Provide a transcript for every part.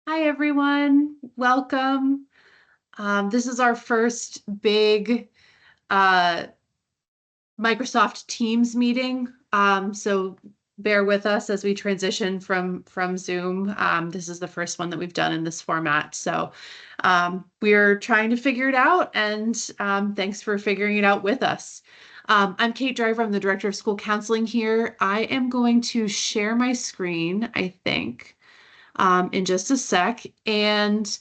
Hi, everyone. Welcome. This is our first big uh, Microsoft Teams meeting. So bear with us as we transition from Zoom. This is the first one that we've done in this format. So we're trying to figure it out, and thanks for figuring it out with us. I'm Kate Driver. I'm the Director of School Counseling here. I am going to share my screen, I think, in just a sec. And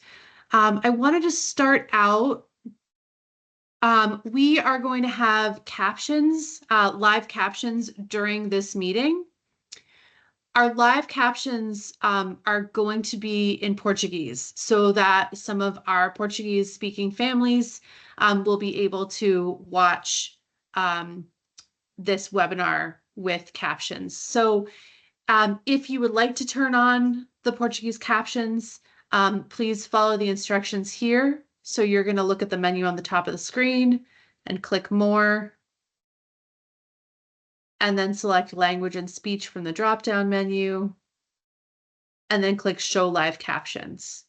I wanted to start out. We are going to have captions, live captions during this meeting. Our live captions are going to be in Portuguese so that some of our Portuguese speaking families will be able to watch um, this webinar with captions. So if you would like to turn on the Portuguese captions, please follow the instructions here. So you're going to look at the menu on the top of the screen and click More, and then select Language and Speech from the drop-down menu, and then click Show Live Captions.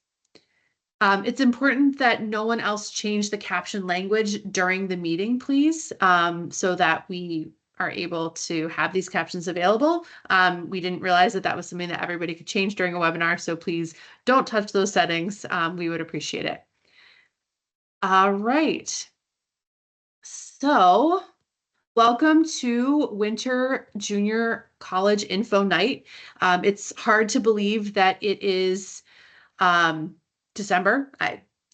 It's important that no one else change the caption language during the meeting, please, so that we are able to have these captions available. We didn't realize that that was something that everybody could change during a webinar, so please don't touch those settings. We would appreciate it. All right. So welcome to Winter Junior College Info Night. It's hard to believe that it is December.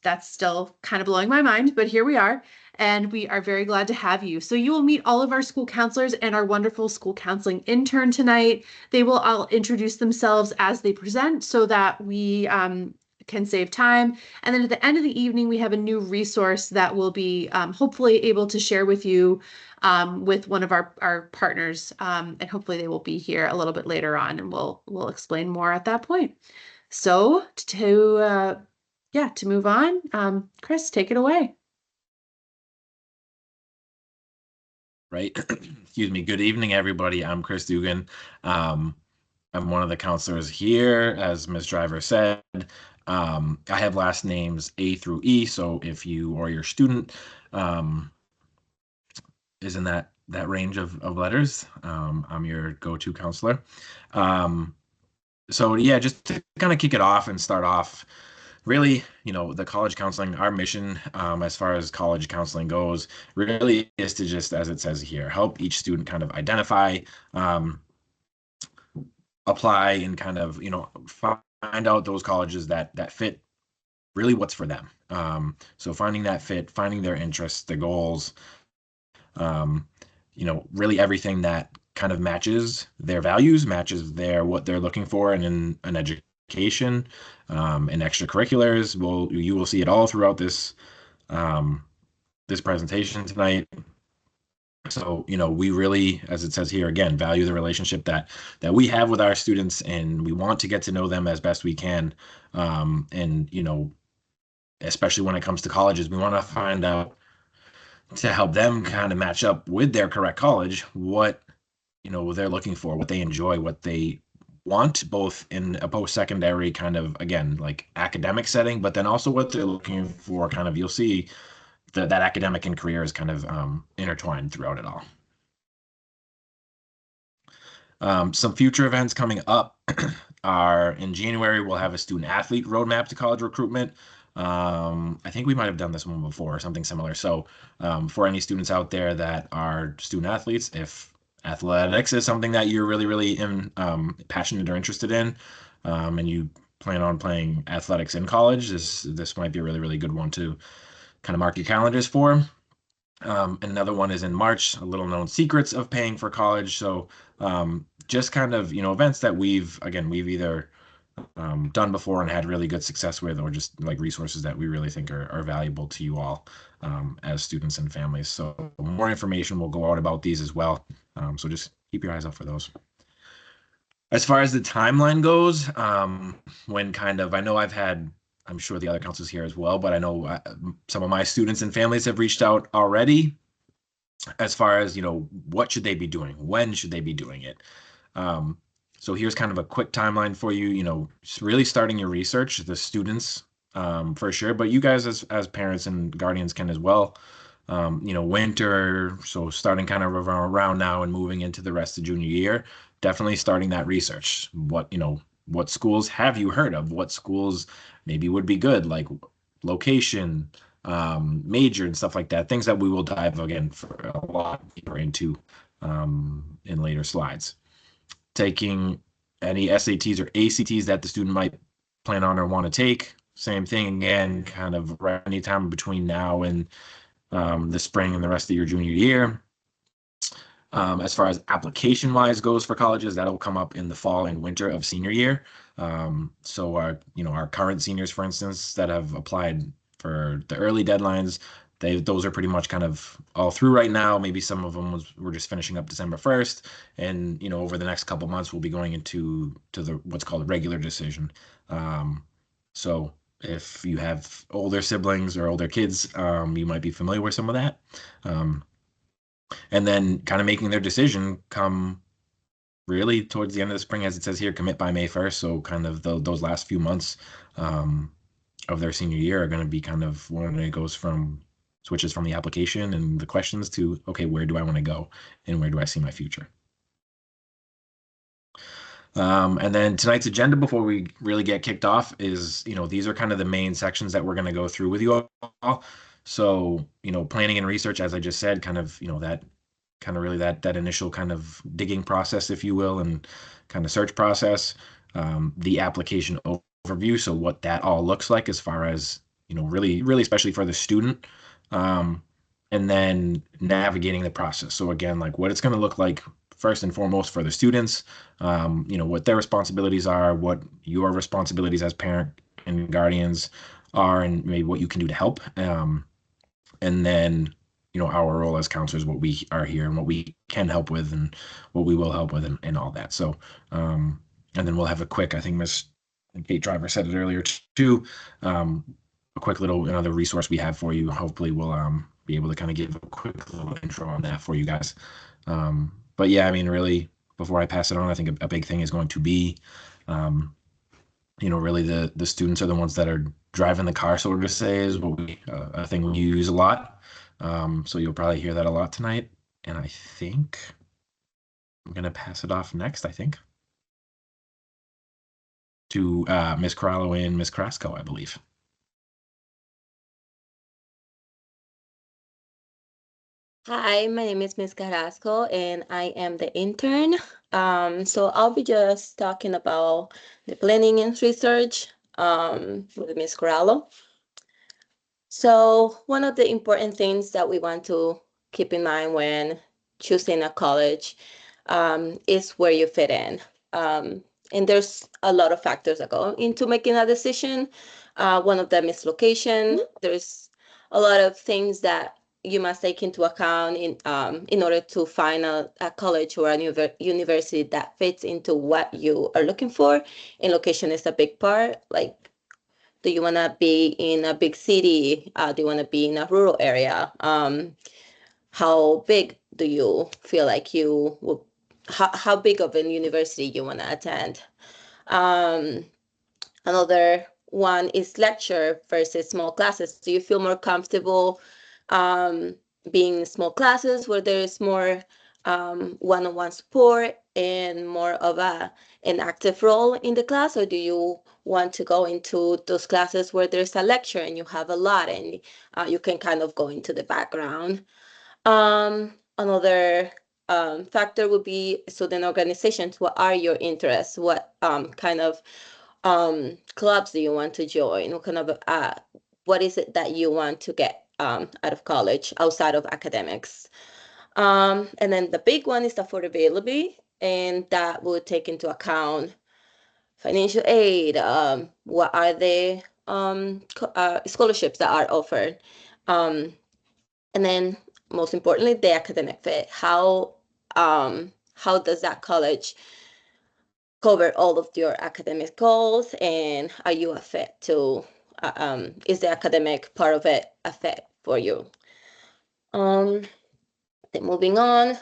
That's still kind of blowing my mind, but here we are, and we are very glad to have you. So you will meet all of our school counselors and our wonderful school counseling intern tonight. They will all introduce themselves as they present so that we can save time. And then at the end of the evening, we have a new resource that we'll be hopefully able to share with you with one of our partners. And hopefully they will be here a little bit later on, and we'll explain more at that point. So to move on, Chris, take it away. Right. Excuse me. Good evening, everybody. I'm Chris Dugan. Um, I'm one of the counselors here, as Ms. Driver said. I have last names A through E, so if you or your student um, is in that range of letters, I'm your go-to counselor. Um, so yeah, just to kind of kick it off and start off, really, the college counseling, our mission, as far as college counseling goes, really is to just, as it says here, help each student kind of identify, um, apply, and kind of, find out those colleges that fit really what's for them. So finding that fit, finding their interests, their goals, um, really everything that kind of matches their values, matches what they're looking for in an education, and extracurriculars. You will see it all throughout um, this presentation tonight. So, we really, as it says here again, value the relationship that we have with our students, and we want to get to know them as best we can. And, especially when it comes to colleges, we want to find out, to help them kind of match up with their correct college, what they're looking for, what they enjoy, what they want, both in a post-secondary kind of, again, like academic setting, but then also what they're looking for, kind of, you'll see that academic and career is kind of intertwined throughout it all. Some future events coming up are in January. We'll have a student athlete roadmap to college recruitment. I think we might have done this one before or something similar. So for any students out there that are student athletes, if athletics is something that you're really, really passionate or interested in, and you plan on playing athletics in college, this might be a really, really good one to kind of mark your calendars for. Another one is in March, a little known secrets of paying for college. So just kind of, events that we've either done before and had really good success with, or just like resources that we really think are valuable to you all as students and families. So more information will go out about these as well. So just keep your eyes out for those. As far as the timeline goes, I know I'm sure the other counselors here as well, but I know some of my students and families have reached out already as far as, what should they be doing? When should they be doing it? So here's kind of a quick timeline for you, really starting your research, the students for sure, but you guys as parents and guardians can as well. Winter, so starting kind of around now and moving into the rest of junior year, definitely starting that research. What schools have you heard of? What schools maybe would be good, like location, major and stuff like that. Things that we will dive again for a lot deeper into in later slides. Taking any SATs or ACTs that the student might plan on or want to take. Same thing again, kind of any time between now and the spring and the rest of your junior year. As far as application wise goes for colleges, that'll come up in the fall and winter of senior year. So our current seniors, for instance, that have applied for the early deadlines, those are pretty much kind of all through right now. Maybe some of them we're just finishing up December 1st, and over the next couple months we'll be going into the what's called regular decision. So if you have older siblings or older kids, you might be familiar with some of that. And then kind of making their decision come really towards the end of the spring, as it says here, commit by May 1st. So kind of those last few months of their senior year are going to be kind of when it switches from the application and the questions to, okay, where do I want to go and where do I see my future? And then tonight's agenda, before we really get kicked off, is, these are kind of the main sections that we're going to go through with you all. So, planning and research, as I just said, kind of, that initial kind of digging process, if you will, and kind of search process. The application overview, so what that all looks like as far as, really, really, especially for the student. And then navigating the process. So again, like what it's going to look like first and foremost for the students, what their responsibilities are, what your responsibilities as parent and guardians are, and maybe what you can do to help. And then, our role as counselors, what we are here and what we can help with and what we will help with and all that. So, and then we'll have a quick, I think Miss Kate Driver said it earlier too, a quick little another resource we have for you. Hopefully we'll be able to kind of give a quick little intro on that for you guys. But yeah, I mean, really, before I pass it on, I think a big thing is going to be, really the students are the ones that are driving the car, so to say, is what a thing we use a lot. So you'll probably hear that a lot tonight. And I think I'm going to pass it off next, I think, to Miss Corallo and Miss Carrasco, I believe. Hi, my name is Ms. Carrasco and I am the intern. So I'll be just talking about the planning and research with Ms. Corallo. So one of the important things that we want to keep in mind when choosing a college is where you fit in. And there's a lot of factors that go into making a decision. One of them is location. There's a lot of things that you must take into account in order to find a college or a university that fits into what you are looking for. And location is a big part. Like, do you want to be in a big city? Do you want to be in a rural area? How big do you feel like you will? How big of a university you want to attend? Another one is lecture versus small classes. Do you feel more comfortable being in small classes where there is more one-on-one support and more of an active role in the class, or do you want to go into those classes where there's a lecture and you have a lot and you can kind of go into the background? Another factor would be student organizations. What are your interests? What kind of clubs do you want to join? What kind of what is it that you want to get out of college outside of academics? And then the big one is affordability, and that will take into account financial aid. What are the scholarships that are offered? And then most importantly, the academic fit. How does that college cover all of your academic goals, and are you a fit to is the academic part of it a fit for you? Then moving on.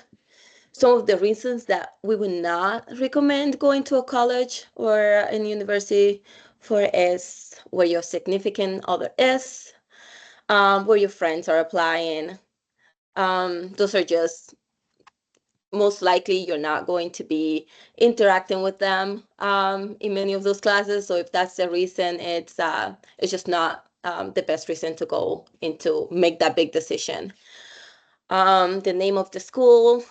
some of the reasons that we would not recommend going to a college or a university for is where your significant other is, where your friends are applying. Those are just most likely you're not going to be interacting with them in many of those classes. So if that's the reason, it's just not the best reason to go into make that big decision. The name of the school,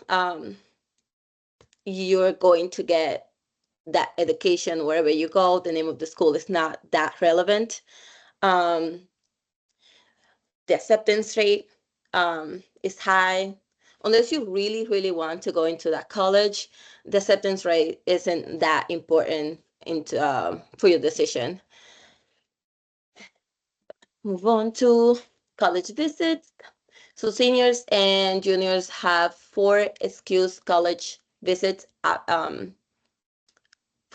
you're going to get that education wherever you go. The name of the school is not that relevant. The acceptance rate is high. Unless you really, really want to go into that college, the acceptance rate isn't that important for your decision. Move on to college visits. So seniors and juniors have 4 excused college visits, 4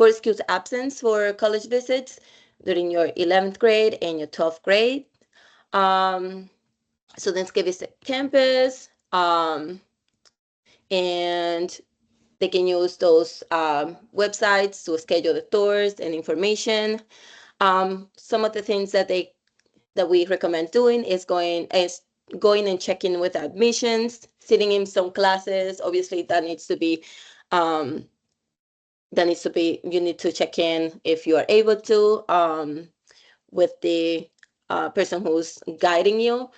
excused absence for college visits during your 11th grade and your 12th grade. Students can visit campus, and they can use those websites to schedule the tours and information. Some of the things that we recommend doing is going and checking with admissions, sitting in some classes. Obviously, you need to check in if you are able to with the person who's guiding you.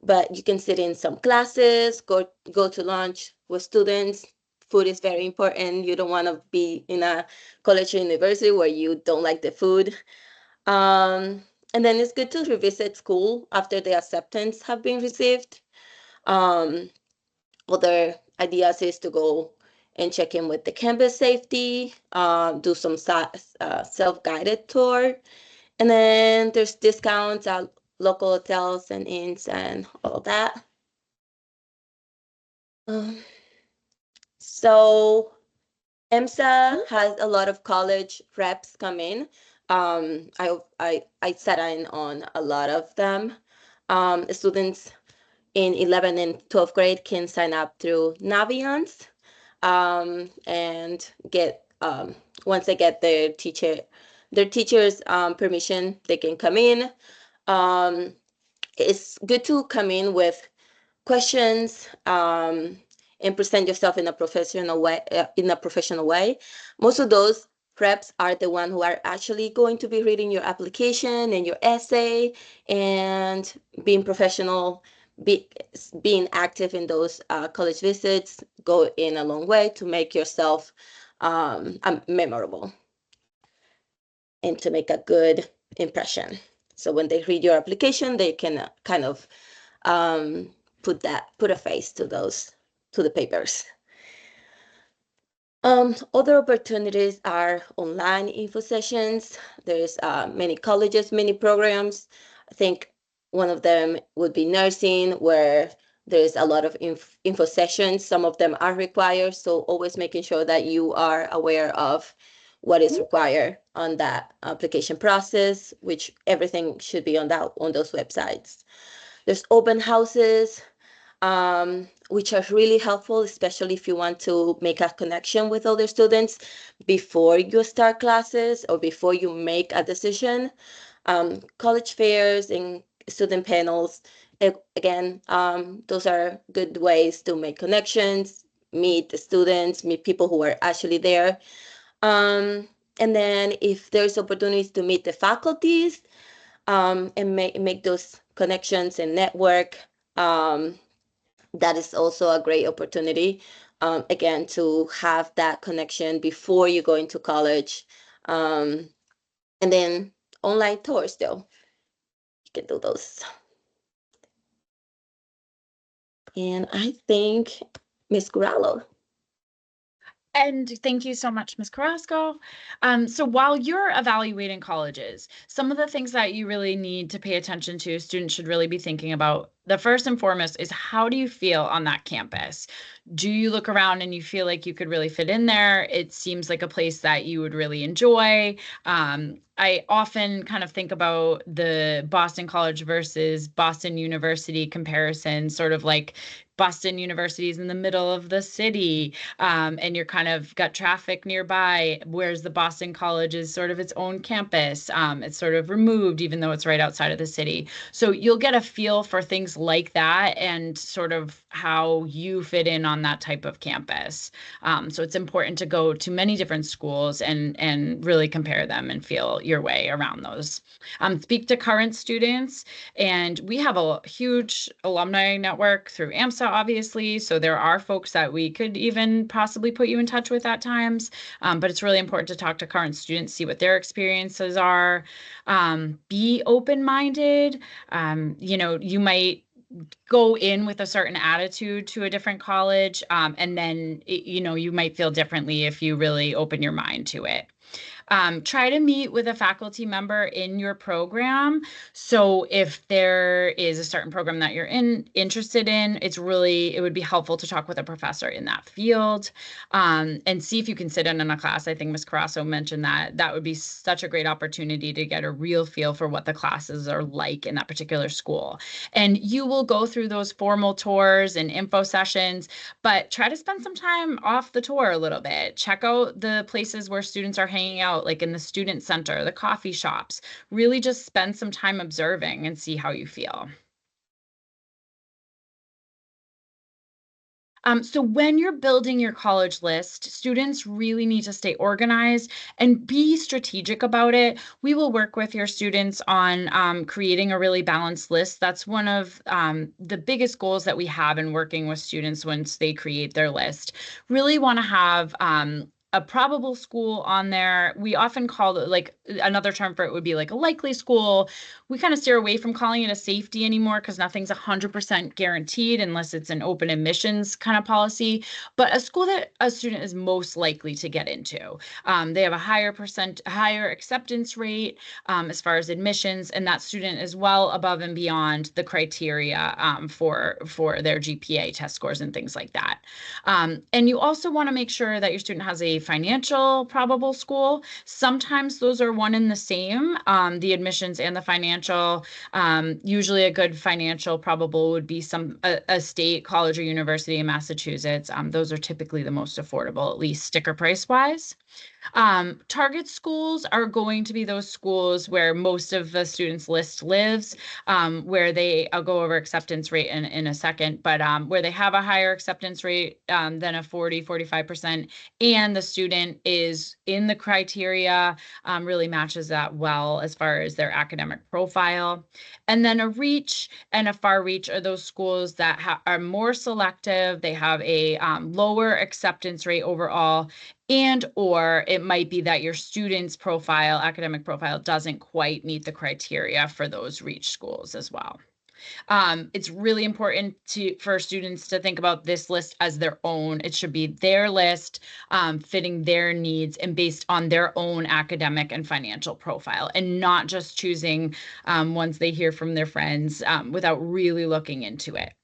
But you can sit in some classes, go to lunch with students. Food is very important. You don't want to be in a college or university where you don't like the food. And then it's good to revisit school after the acceptance have been received. Other ideas is to go and check in with the campus safety, do some self-guided tour. And then there's discounts at local hotels and inns and all that. So EMSA has a lot of college reps come in. I sat in on a lot of them. Students in 11th and 12th grade can sign up through Naviance, and get once they get their teacher's permission, they can come in. It's good to come in with questions and present yourself in a professional way. Most of those preps are the ones who are actually going to be reading your application and your essay, and being professional, being active in those college visits go in a long way to make yourself memorable and to make a good impression. So when they read your application, they can kind of put a face to the papers. Other opportunities are online info sessions. There's many colleges, many programs. I think one of them would be nursing, where there's a lot of info sessions. Some of them are required, so always making sure that you are aware of what is required on that application process, which everything should be on those websites. There's open houses, which are really helpful, especially if you want to make a connection with other students before you start classes or before you make a decision. College fairs and student panels, again, those are good ways to make connections, meet the students, meet people who are actually there. And then if there's opportunities to meet the faculties, and make those connections and network, that is also a great opportunity, again, to have that connection before you go into college. And then online tours, though, you can do those. And I think Ms. Guralo. And thank you so much, Ms. Carrasco. So while you're evaluating colleges, some of the things that you really need to pay attention to, students should really be thinking about, the first and foremost is, how do you feel on that campus? Do you look around and you feel like you could really fit in there? It seems like a place that you would really enjoy. I often kind of think about the Boston College versus Boston University comparison, sort of like, Boston University is in the middle of the city, and you're kind of got traffic nearby, whereas the Boston College is sort of its own campus. It's sort of removed, even though it's right outside of the city. So you'll get a feel for things like that and sort of how you fit in on that type of campus. So it's important to go to many different schools and really compare them and feel your way around those. Speak to current students, and we have a huge alumni network through AMSA, obviously. So there are folks that we could even possibly put you in touch with at times. But it's really important to talk to current students, see what their experiences are. Be open-minded. You might go in with a certain attitude to a different college, and then you might feel differently if you really open your mind to it. Try to meet with a faculty member in your program. So if there is a certain program that you're interested in, it would be helpful to talk with a professor in that field, and see if you can sit in on a class. I think Ms. Carasso mentioned that would be such a great opportunity to get a real feel for what the classes are like in that particular school. And you will go through those formal tours and info sessions, but try to spend some time off the tour a little bit. Check out the places where students are hanging out, like in the student center, the coffee shops. Really just spend some time observing and see how you feel. So when you're building your college list, students really need to stay organized and be strategic about it. We will work with your students on creating a really balanced list. That's one of the biggest goals that we have in working with students once they create their list. Really want to have a probable school on there. We often call it, like, another term for it would be like a likely school. We kind of steer away from calling it a safety anymore because nothing's 100% guaranteed unless it's an open admissions kind of policy, but a school that a student is most likely to get into. They have a higher acceptance rate as far as admissions, and that student is well above and beyond the criteria for their GPA test scores and things like that. And you also want to make sure that your student has a financial probable school. Sometimes those are one and the same, the admissions and the financial. Usually a good financial probable would be a state college or university in Massachusetts. Those are typically the most affordable, at least sticker price wise. Target schools are going to be those schools where most of the students' list lives, where I'll go over acceptance rate in a second, but where they have a higher acceptance rate than a 45%, and the student is in the criteria, really matches that well as far as their academic profile. And then a reach and a far reach are those schools that are more selective. They have a lower acceptance rate overall, or it might be that your student's academic profile, doesn't quite meet the criteria for those reach schools as well. It's really important for students to think about this list as their own. It should be their list, fitting their needs and based on their own academic and financial profile, and not just choosing ones they hear from their friends without really looking into it.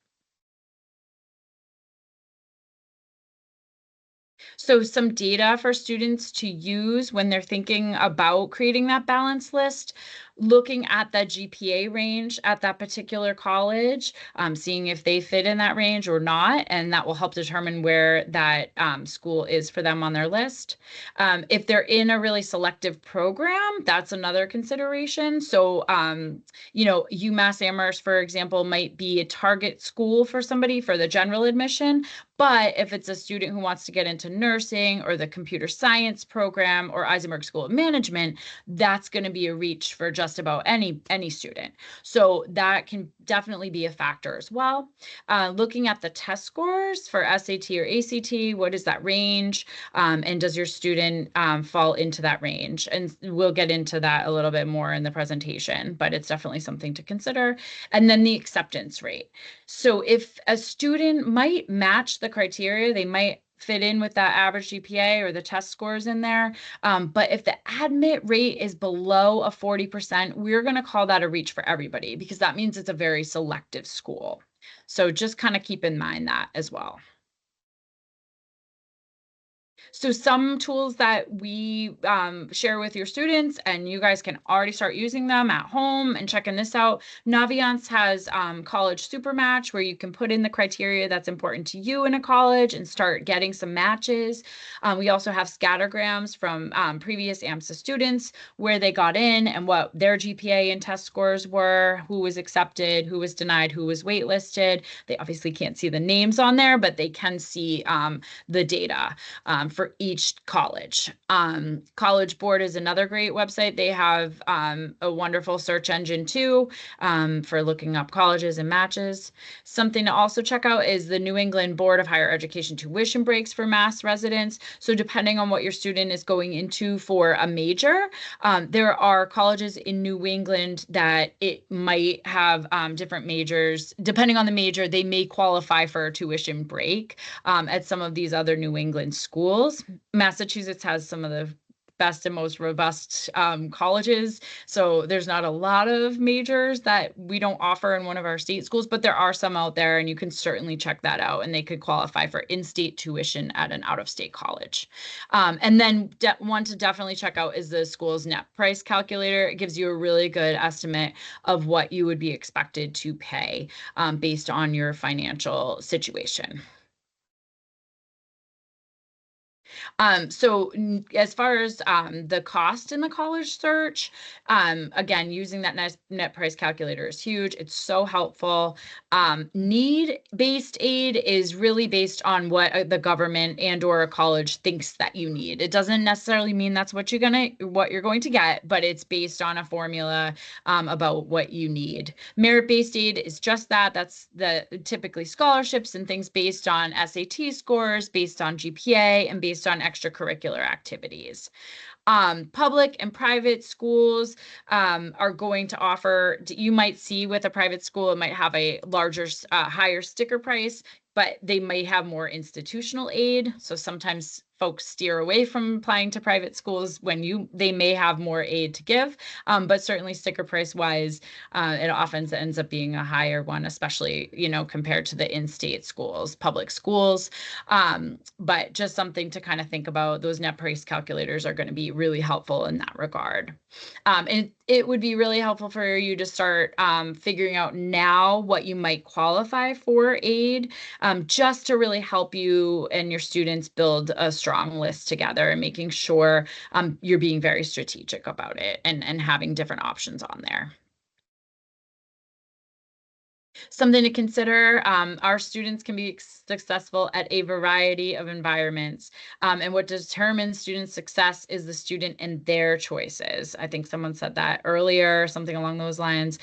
So some data for students to use when they're thinking about creating that balance list: looking at the GPA range at that particular college, seeing if they fit in that range or not, and that will help determine where that school is for them on their list. If they're in a really selective program, that's another consideration. So, UMass Amherst, for example, might be a target school for somebody for the general admission. But if it's a student who wants to get into nursing or the computer science program or Eisenberg School of Management, that's going to be a reach for just about any student. So that can definitely be a factor as well. Looking at the test scores for SAT or ACT, what is that range? And does your student fall into that range? And we'll get into that a little bit more in the presentation, but it's definitely something to consider. And then the acceptance rate. So if a student might match the criteria, they might fit in with that average GPA or the test scores in there. But if the admit rate is below a 40%, we're going to call that a reach for everybody, because that means it's a very selective school. So just kind of keep in mind that as well. So some tools that we share with your students, and you guys can already start using them at home and checking this out. Naviance has College Supermatch, where you can put in the criteria that's important to you in a college and start getting some matches. We also have scattergrams from previous AMSA students, where they got in and what their GPA and test scores were, who was accepted, who was denied, who was waitlisted. They obviously can't see the names on there, but they can see the data for each college. College Board is another great website. They have a wonderful search engine too for looking up colleges and matches. Something to also check out is the New England Board of Higher Education tuition breaks for Mass residents. So depending on what your student is going into for a major, there are colleges in New England that it might have different majors. Depending on the major, they may qualify for a tuition break at some of these other New England schools. Massachusetts has some of the best and most robust colleges. So there's not a lot of majors that we don't offer in one of our state schools, but there are some out there, and you can certainly check that out, and they could qualify for in-state tuition at an out-of-state college. And then one to definitely check out is the school's net price calculator. It gives you a really good estimate of what you would be expected to pay based on your financial situation. So as far as the cost in the college search, again, using that net price calculator is huge. It's so helpful. Need-based aid is really based on what the government and or a college thinks that you need. It doesn't necessarily mean that's what you're going to get, but it's based on a formula about what you need. Merit-based aid is just that. That's typically scholarships and things based on SAT scores, based on GPA, and based on extracurricular activities. Public and private schools are going to offer, you might see with a private school, it might have a larger, higher sticker price, but they may have more institutional aid. So sometimes folks steer away from applying to private schools when they may have more aid to give, but certainly sticker price wise, it often ends up being a higher one, especially, compared to the in-state schools, public schools. But just something to kind of think about. Those net price calculators are going to be really helpful in that regard. And it would be really helpful for you to start figuring out now what you might qualify for aid, just to really help you and your students build a strong list together and making sure you're being very strategic about it and having different options on there. Something to consider, our students can be successful at a variety of environments. And what determines student success is the student and their choices. I think someone said that earlier, something along those lines.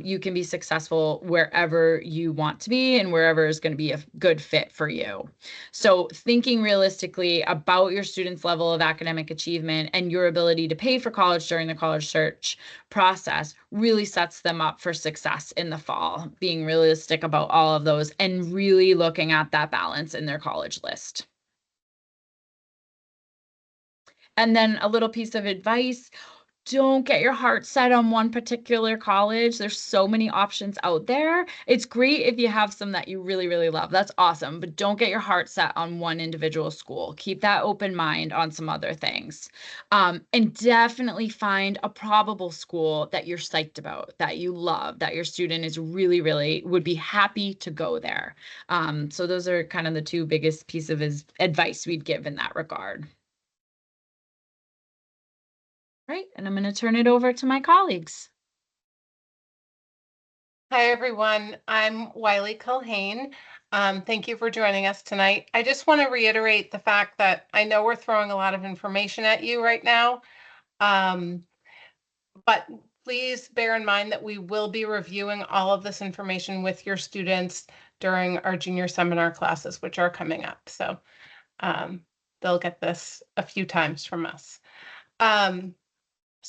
You can be successful wherever you want to be and wherever is going to be a good fit for you. So thinking realistically about your student's level of academic achievement and your ability to pay for college during the college search process really sets them up for success in the fall, being realistic about all of those and really looking at that balance in their college list. And then a little piece of advice: don't get your heart set on one particular college. There's so many options out there. It's great if you have some that you really, really love. That's awesome. But don't get your heart set on one individual school. Keep that open mind on some other things. And definitely find a probable school that you're psyched about, that you love, that your student is really, really would be happy to go there. So those are kind of the two biggest pieces of advice we'd give in that regard. Right, and I'm going to turn it over to my colleagues. Hi, everyone. I'm Wiley Culhane. Thank you for joining us tonight. I just want to reiterate the fact that I know we're throwing a lot of information at you right now, but please bear in mind that we will be reviewing all of this information with your students during our junior seminar classes, which are coming up. So they'll get this a few times from us.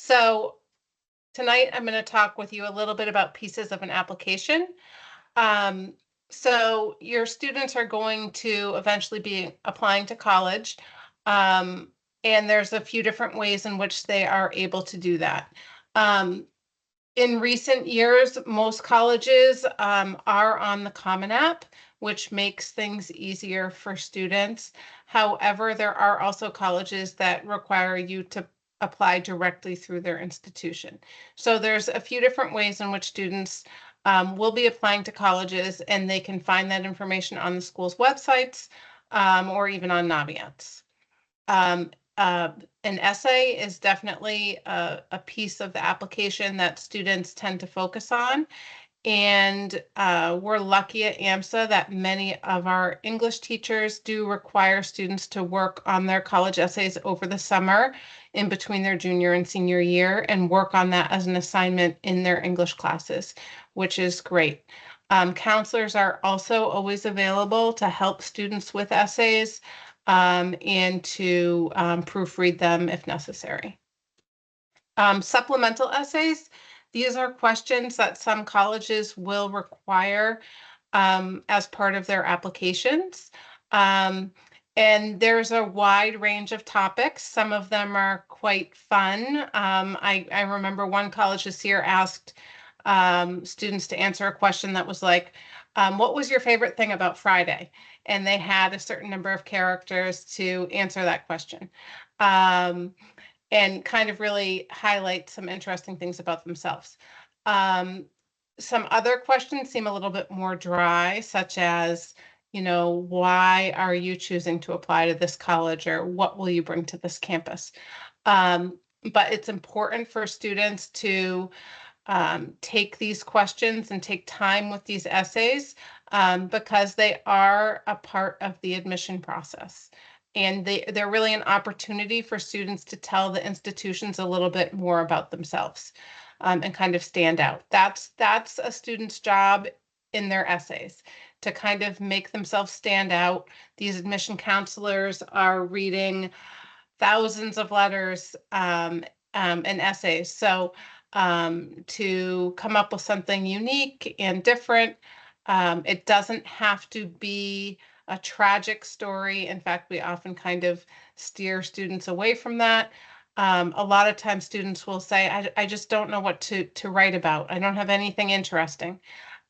So tonight I'm going to talk with you a little bit about pieces of an application. So your students are going to eventually be applying to college, and there's a few different ways in which they are able to do that. In recent years, most colleges are on the Common App, which makes things easier for students. However, there are also colleges that require you to apply directly through their institution. So there's a few different ways in which students will be applying to colleges, and they can find that information on the school's websites or even on Naviance. An essay is definitely a piece of the application that students tend to focus on. And we're lucky at AMSA that many of our English teachers do require students to work on their college essays over the summer in between their junior and senior year and work on that as an assignment in their English classes, which is great. Counselors are also always available to help students with essays and to proofread them if necessary. Supplemental essays. These are questions that some colleges will require as part of their applications. And there's a wide range of topics. Some of them are quite fun. I remember one college this year asked students to answer a question that was like, what was your favorite thing about Friday? And they had a certain number of characters to answer that question. And kind of really highlight some interesting things about themselves. Some other questions seem a little bit more dry, such as, you know, why are you choosing to apply to this college, or what will you bring to this campus? But it's important for students to take these questions and take time with these essays because they are a part of the admission process. And they're really an opportunity for students to tell the institutions a little bit more about themselves and kind of stand out. That's a student's job in their essays, to kind of make themselves stand out. These admission counselors are reading thousands of letters and essays. So to come up with something unique and different, it doesn't have to be a tragic story. In fact, we often kind of steer students away from that. A lot of times students will say, I just don't know what to write about. I don't have anything interesting.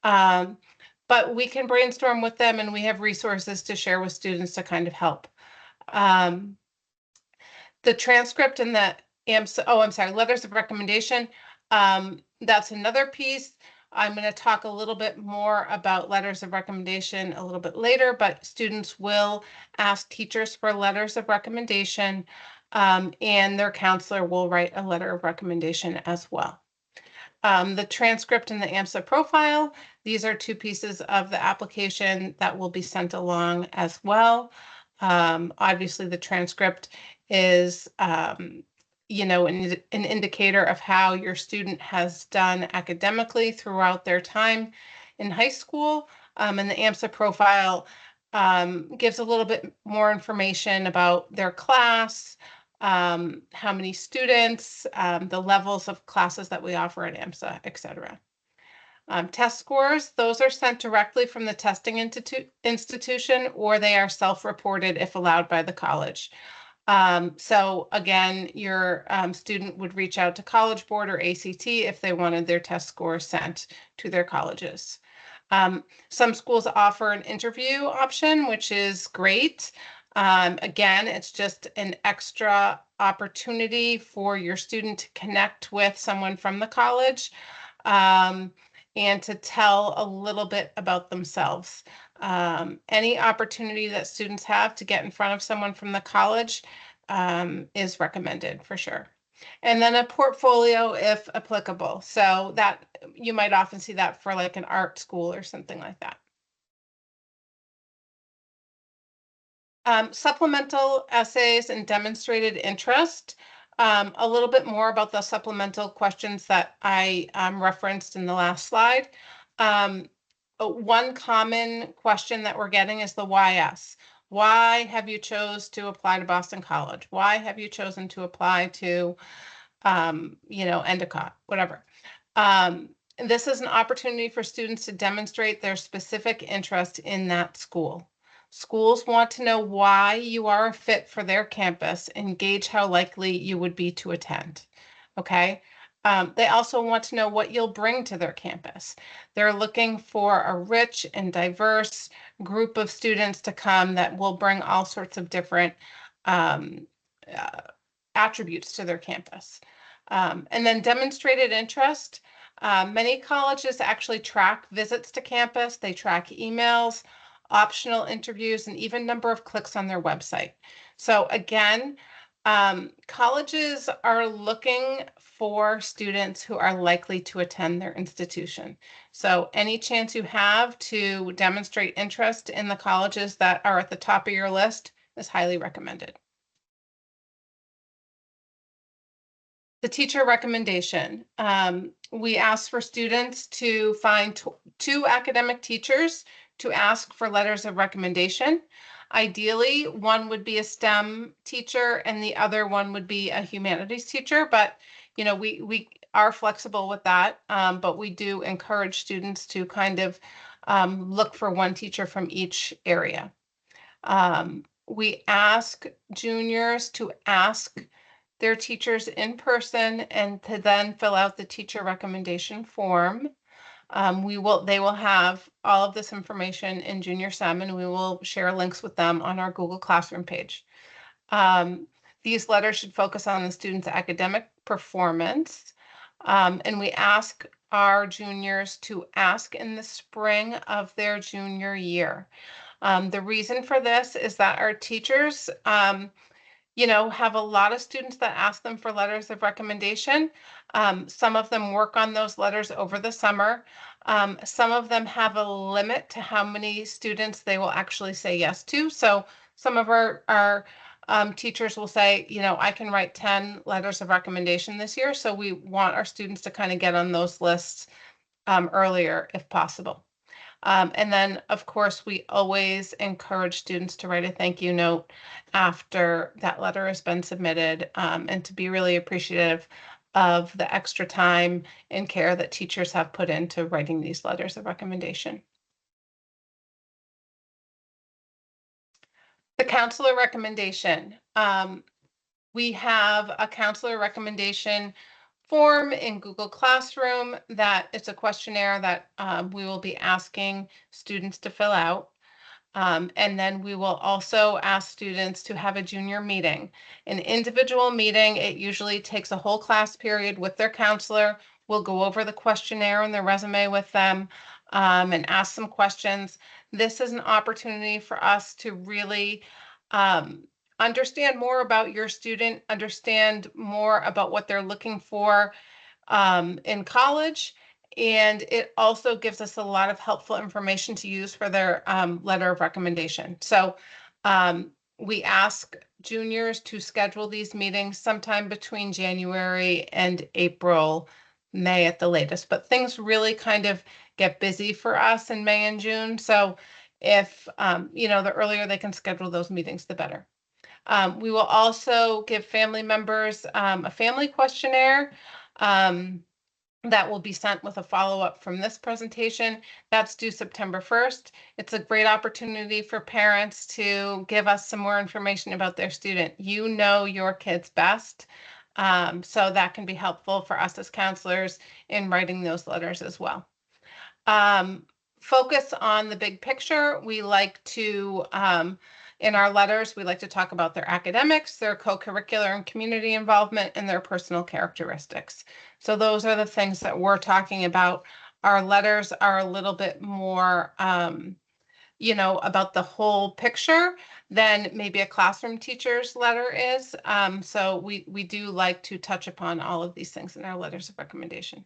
But we can brainstorm with them, and we have resources to share with students to kind of help. The transcript and the letters of recommendation, that's another piece. I'm going to talk a little bit more about letters of recommendation a little bit later, but students will ask teachers for letters of recommendation, and their counselor will write a letter of recommendation as well. The transcript and the AMSA profile, these are two pieces of the application that will be sent along as well. Obviously, the transcript is you know, an indicator of how your student has done academically throughout their time in high school. And the AMSA profile gives a little bit more information about their class, how many students, the levels of classes that we offer at AMSA, et cetera. Test scores, those are sent directly from the testing institution, or they are self-reported if allowed by the college. So again, your student would reach out to College Board or ACT if they wanted their test scores sent to their colleges. Some schools offer an interview option, which is great. Again, it's just an extra opportunity for your student to connect with someone from the college and to tell a little bit about themselves. Any opportunity that students have to get in front of someone from the college is recommended for sure. And then a portfolio if applicable. So that you might often see that for like an art school or something like that. Supplemental essays and demonstrated interest. A little bit more about the supplemental questions that I referenced in the last slide. One common question that we're getting is the YS. Why have you chose to apply to Boston College? Why have you chosen to apply to, you know, Endicott, whatever. This is an opportunity for students to demonstrate their specific interest in that school. Schools want to know why you are a fit for their campus and gauge how likely you would be to attend. Okay. They also want to know what you'll bring to their campus. They're looking for a rich and diverse group of students to come that will bring all sorts of different um, attributes to their campus. And then demonstrated interest. Many colleges actually track visits to campus. They track emails, optional interviews, and even number of clicks on their website. So again, colleges are looking for students who are likely to attend their institution. So any chance you have to demonstrate interest in the colleges that are at the top of your list is highly recommended. The teacher recommendation. We ask for students to find two academic teachers to ask for letters of recommendation. Ideally, one would be a STEM teacher and the other one would be a humanities teacher, but you know, we are flexible with that, but we do encourage students to kind of look for one teacher from each area. We ask juniors to ask their teachers in person and to then fill out the teacher recommendation form. They will have all of this information in Junior Sem, and we will share links with them on our Google Classroom page. These letters should focus on the student's academic performance. And we ask our juniors to ask in the spring of their junior year. The reason for this is that our teachers, you know, have a lot of students that ask them for letters of recommendation. Some of them work on those letters over the summer. Some of them have a limit to how many students they will actually say yes to. So some of our teachers will say, you know, I can write 10 letters of recommendation this year. So we want our students to kind of get on those lists earlier if possible. And then, of course, we always encourage students to write a thank you note after that letter has been submitted, and to be really appreciative of the extra time and care that teachers have put into writing these letters of recommendation. The counselor recommendation. We have a counselor recommendation form in Google Classroom that it's a questionnaire that we will be asking students to fill out. And then we will also ask students to have a junior meeting. An individual meeting, it usually takes a whole class period with their counselor. We'll go over the questionnaire and the resume with them and ask some questions. This is an opportunity for us to really understand more about your student, understand more about what they're looking for in college. And it also gives us a lot of helpful information to use for their letter of recommendation. So we ask juniors to schedule these meetings sometime between January and April, May at the latest. But things really kind of get busy for us in May and June. So if, you know, the earlier they can schedule those meetings, the better. We will also give family members a family questionnaire that will be sent with a follow-up from this presentation. That's due September 1st. It's a great opportunity for parents to give us some more information about their student. You know your kids best, so that can be helpful for us as counselors in writing those letters as well. Focus on the big picture. We like to in our letters, we like to talk about their academics, their co-curricular and community involvement, and their personal characteristics. So those are the things that we're talking about. Our letters are a little bit more, you know, about the whole picture than maybe a classroom teacher's letter is. So we do like to touch upon all of these things in our letters of recommendation.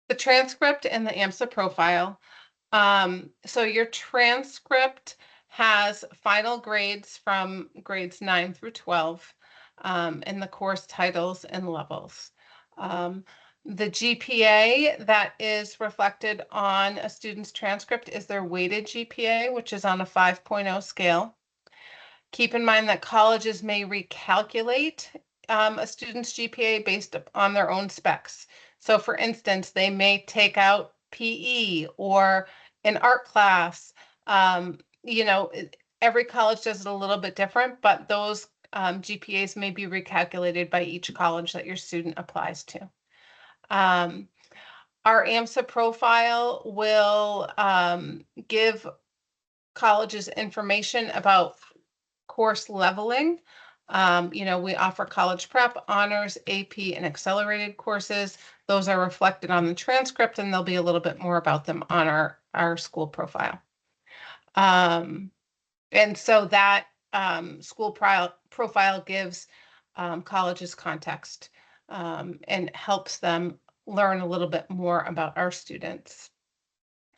The transcript and the AMSA profile. So your transcript has final grades from grades 9 through 12 and the course titles and levels. The GPA that is reflected on a student's transcript is their weighted GPA, which is on a 5.0 scale. Keep in mind that colleges may recalculate a student's GPA based on their own specs. So for instance, they may take out PE or an art class. You know, every college does it a little bit different, but those GPAs may be recalculated by each college that your student applies to. Our AMSA profile will give colleges information about course leveling. We offer college prep, honors, AP, and accelerated courses. Those are reflected on the transcript, and there'll be a little bit more about them on our school profile. And so that school profile gives colleges context and helps them learn a little bit more about our students.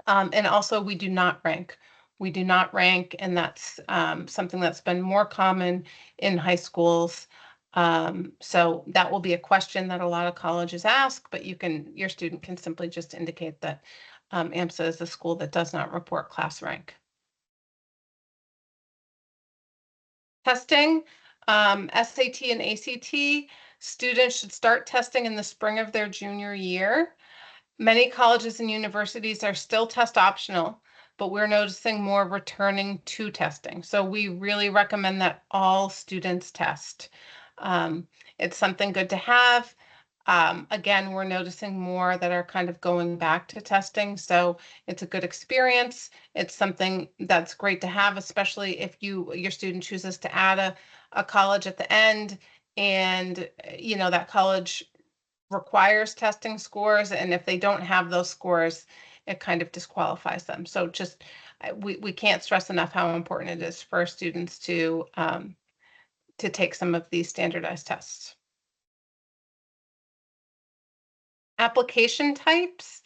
And also, we do not rank. We do not rank, and that's something that's been more common in high schools. So that will be a question that a lot of colleges ask, but your student can simply just indicate that AMSA is a school that does not report class rank. Testing, SAT and ACT, students should start testing in the spring of their junior year. Many colleges and universities are still test optional, but we're noticing more returning to testing. So we really recommend that all students test. It's something good to have. Again, we're noticing more that are kind of going back to testing. So it's a good experience. It's something that's great to have, especially if your student chooses to add a college at the end, and that college requires testing scores, and if they don't have those scores, it kind of disqualifies them. So just we can't stress enough how important it is for students to take some of these standardized tests. Application types.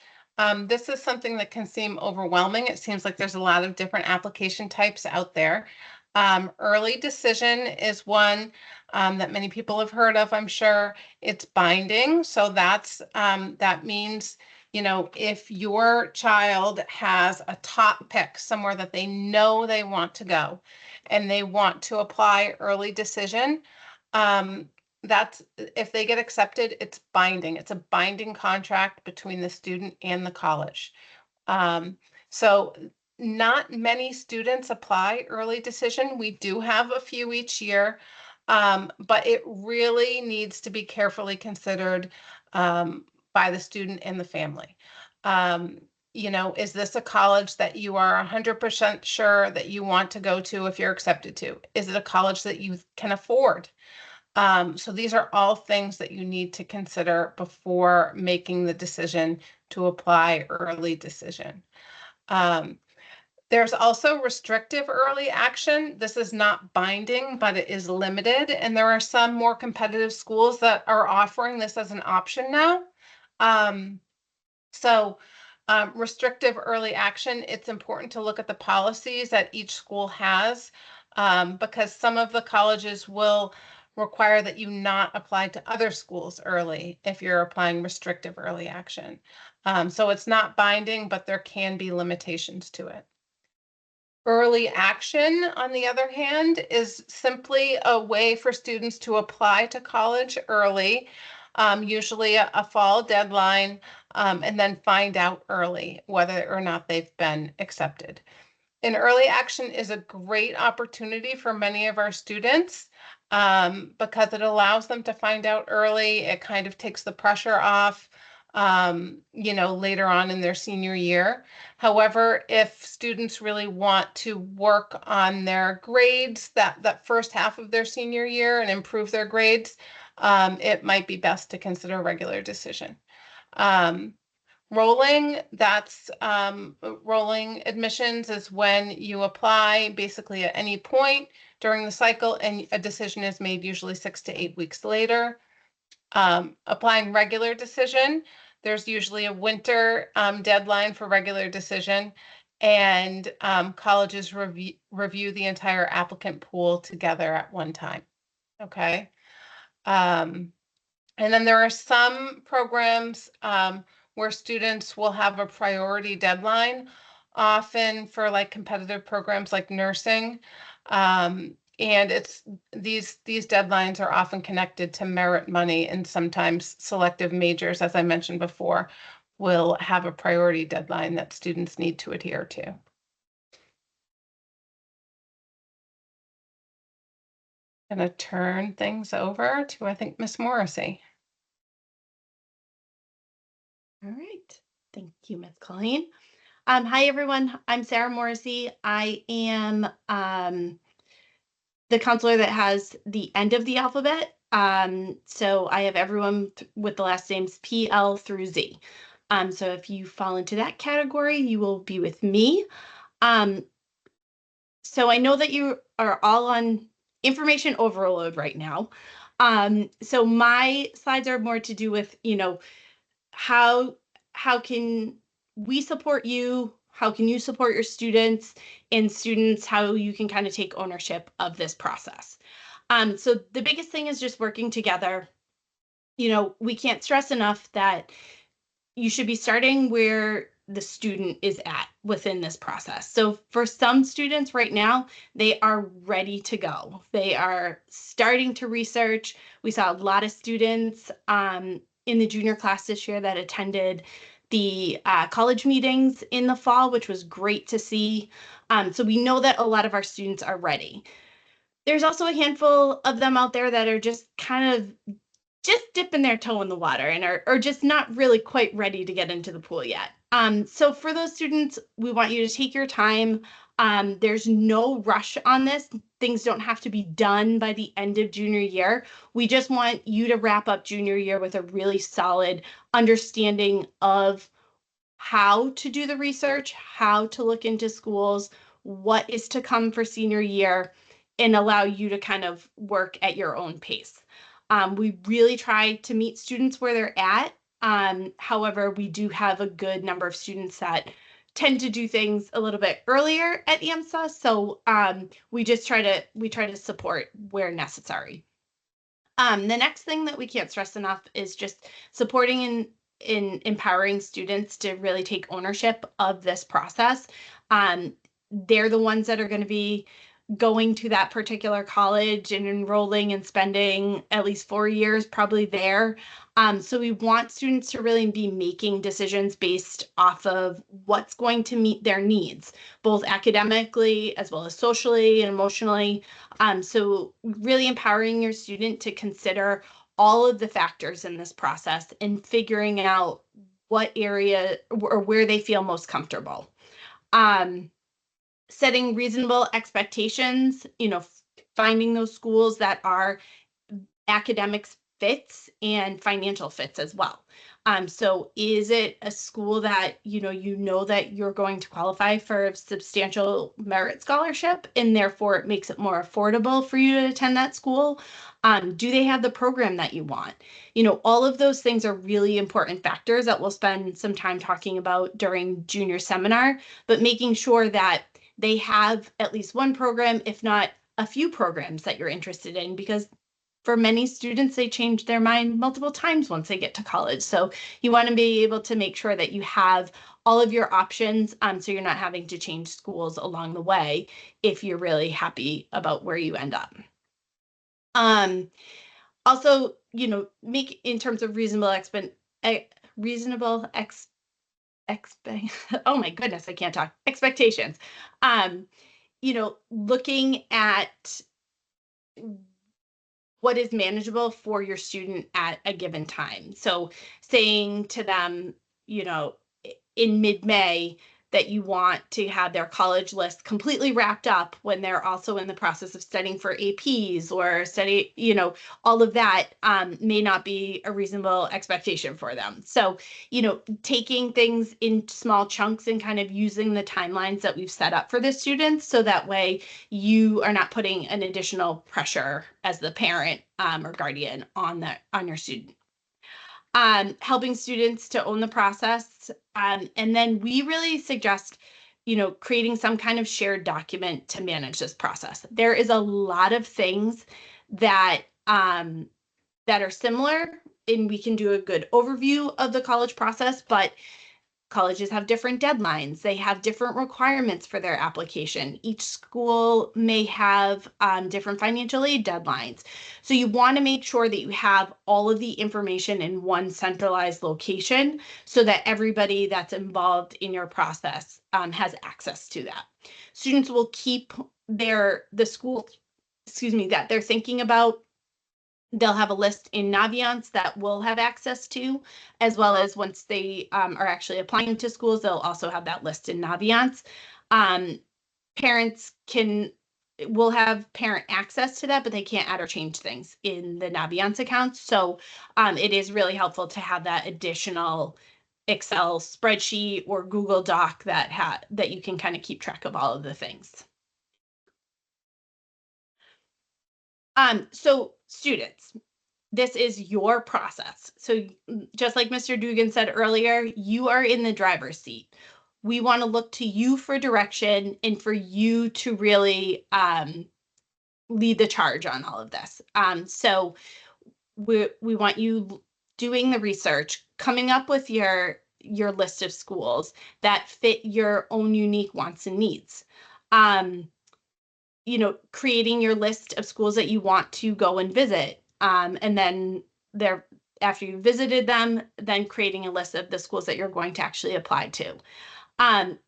This is something that can seem overwhelming. It seems like there's a lot of different application types out there. Early decision is one that many people have heard of, I'm sure. It's binding. So that means, if your child has a top pick somewhere that they know they want to go and they want to apply early decision, that's if they get accepted, it's binding. It's a binding contract between the student and the college. So not many students apply early decision. We do have a few each year, but it really needs to be carefully considered by the student and the family. Is this a college that you are 100% sure that you want to go to if you're accepted to? Is it a college that you can afford? So these are all things that you need to consider before making the decision to apply early decision. There's also restrictive early action. This is not binding, but it is limited. And there are some more competitive schools that are offering this as an option now. Restrictive early action, it's important to look at the policies that each school has, because some of the colleges will require that you not apply to other schools early if you're applying restrictive early action. So it's not binding, but there can be limitations to it. Early action, on the other hand, is simply a way for students to apply to college early, usually a fall deadline, and then find out early whether or not they've been accepted. And early action is a great opportunity for many of our students because it allows them to find out early. It kind of takes the pressure off, later on in their senior year. However, if students really want to work on their grades that first half of their senior year and improve their grades, it might be best to consider regular decision. Rolling admissions is when you apply basically at any point during the cycle and a decision is made usually 6 to 8 weeks later. Applying regular decision, there's usually a winter deadline for regular decision, and colleges review the entire applicant pool together at one time. Okay. And then there are some programs where students will have a priority deadline, often for like competitive programs like nursing. And these deadlines are often connected to merit money, and sometimes selective majors, as I mentioned before, will have a priority deadline that students need to adhere to. Gonna turn things over to, I think, Miss Morrissey. All right. Thank you, Ms. Colleen. Hi, everyone. I'm Sarah Morrissey. I am the counselor that has the end of the alphabet. So I have everyone with the last names PL through Z. So if you fall into that category, you will be with me. So I know that you are all on information overload right now. So my slides are more to do with, how can we support you? How can you support your students, and students, how you can kind of take ownership of this process. So the biggest thing is just working together. We can't stress enough that you should be starting where the student is at within this process. So for some students right now, they are ready to go. They are starting to research. We saw a lot of students in the junior class this year that attended the college meetings in the fall, which was great to see. So we know that a lot of our students are ready. There's also a handful of them out there that are just kind of just dipping their toe in the water and are just not really quite ready to get into the pool yet. So for those students, we want you to take your time. There's no rush on this. Things don't have to be done by the end of junior year. We just want you to wrap up junior year with a really solid understanding of how to do the research, how to look into schools, what is to come for senior year, and allow you to kind of work at your own pace. We really try to meet students where they're at. However, we do have a good number of students that tend to do things a little bit earlier at EMSA. So we try to support where necessary. The next thing that we can't stress enough is just supporting in empowering students to really take ownership of this process. They're the ones that are going to be going to that particular college and enrolling and spending at least 4 years probably there. So we want students to really be making decisions based off of what's going to meet their needs, both academically as well as socially and emotionally. So really empowering your student to consider all of the factors in this process and figuring out what area or where they feel most comfortable. Setting reasonable expectations, finding those schools that are academics fits and financial fits as well. So is it a school that, that you're going to qualify for a substantial merit scholarship and therefore it makes it more affordable for you to attend that school? Do they have the program that you want? All of those things are really important factors that we'll spend some time talking about during junior seminar, but making sure that they have at least one program, if not a few programs that you're interested in, because for many students, they change their mind multiple times once they get to college. So you want to be able to make sure that you have all of your options, so you're not having to change schools along the way if you're really happy about where you end up. Also, make in terms of oh my goodness, I can't talk. Expectations. Looking at what is manageable for your student at a given time. So saying to them, in mid-May, that you want to have their college list completely wrapped up when they're also in the process of studying for APs or study, all of that may not be a reasonable expectation for them. So, taking things in small chunks and kind of using the timelines that we've set up for the students, so that way you are not putting an additional pressure as the parent or guardian on your student. Helping students to own the process. And then we really suggest, creating some kind of shared document to manage this process. There is a lot of things that are similar, and we can do a good overview of the college process, but colleges have different deadlines. They have different requirements for their application. Each school may have different financial aid deadlines. So you want to make sure that you have all of the information in one centralized location so that everybody that's involved in your process has access to that. Students will keep the school that they're thinking about. They'll have a list in Naviance that we'll have access to, as well as once they are actually applying to schools, they'll also have that list in Naviance. Parents will have parent access to that, but they can't add or change things in the Naviance accounts. So it is really helpful to have that additional Excel spreadsheet or Google Doc that you can kind of keep track of all of the things. So students, this is your process. So just like Mr. Dugan said earlier, you are in the driver's seat. We want to look to you for direction and for you to really lead the charge on all of this. So we want you doing the research, coming up with your list of schools that fit your own unique wants and needs. Creating your list of schools that you want to go and visit. And then after you visited them, then creating a list of the schools that you're going to actually apply to.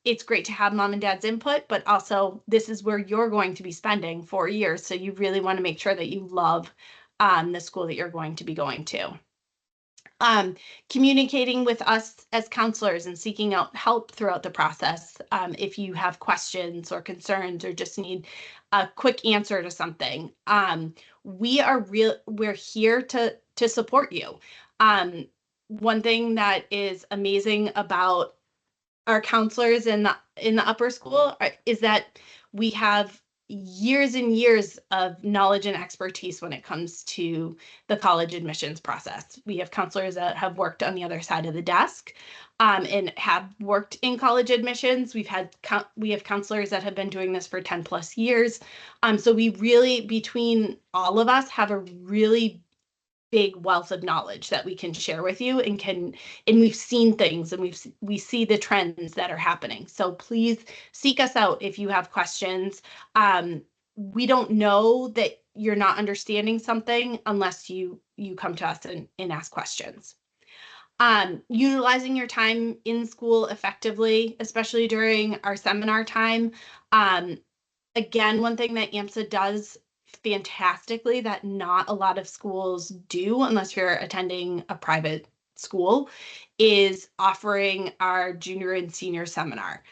It's great to have mom and dad's input, but also this is where you're going to be spending 4 years. So you really want to make sure that you love the school that you're going to be going to. Communicating with us as counselors and seeking out help throughout the process. If you have questions or concerns or just need a quick answer to something, we're here to support you. One thing that is amazing about our counselors in the upper school is that we have years and years of knowledge and expertise when it comes to the college admissions process. We have counselors that have worked on the other side of the desk and have worked in college admissions. We have counselors that have been doing this for 10 plus years. So we really, between all of us, have a really big wealth of knowledge that we can share with you and we've seen things and we see the trends that are happening. So please seek us out if you have questions. We don't know that you're not understanding something unless you come to us and ask questions. Utilizing your time in school effectively, especially during our seminar time. Again, one thing that AMSA does fantastically that not a lot of schools do unless you're attending a private school is offering our junior and senior seminar.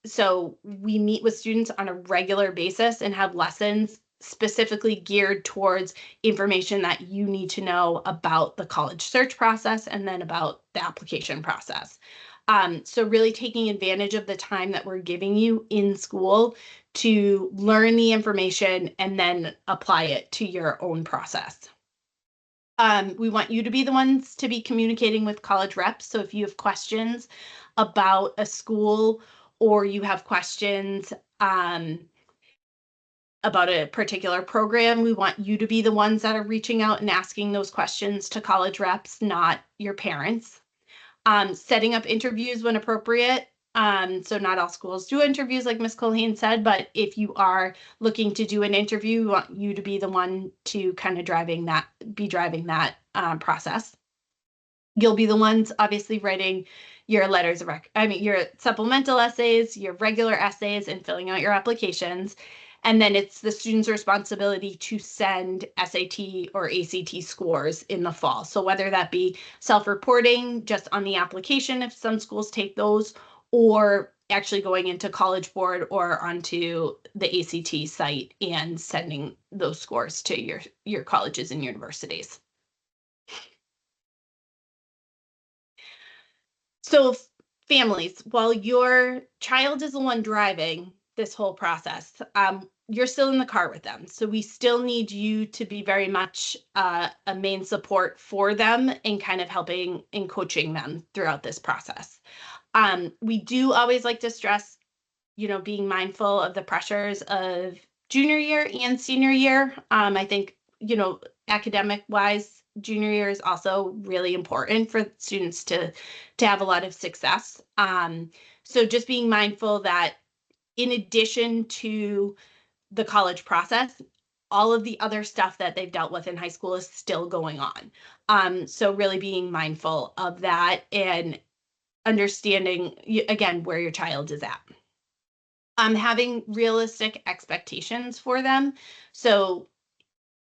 So we meet with students on a regular basis and have lessons specifically geared towards information that you need to know about the college search process and then about the application process. So really taking advantage of the time that we're giving you in school to learn the information and then apply it to your own process. We want you to be the ones to be communicating with college reps. So if you have questions about a school or you have questions about a particular program, we want you to be the ones that are reaching out and asking those questions to college reps, not your parents. Setting up interviews when appropriate. So not all schools do interviews like Ms. Culhane said, but if you are looking to do an interview, we want you to be the one to kind of driving that process. You'll be the ones obviously writing your letters of your supplemental essays, your regular essays, and filling out your applications. And then it's the student's responsibility to send SAT or ACT scores in the fall. So whether that be self-reporting just on the application, if some schools take those, or actually going into College Board or onto the ACT site and sending those scores to your colleges and universities. So families, while your child is the one driving this whole process, you're still in the car with them. So we still need you to be very much a main support for them and kind of helping and coaching them throughout this process. We do always like to stress, being mindful of the pressures of junior year and senior year. I think, academic wise, junior year is also really important for students to have a lot of success. So just being mindful that in addition to the college process, all of the other stuff that they've dealt with in high school is still going on. So really being mindful of that and understanding, again, where your child is at. having realistic expectations for them. So,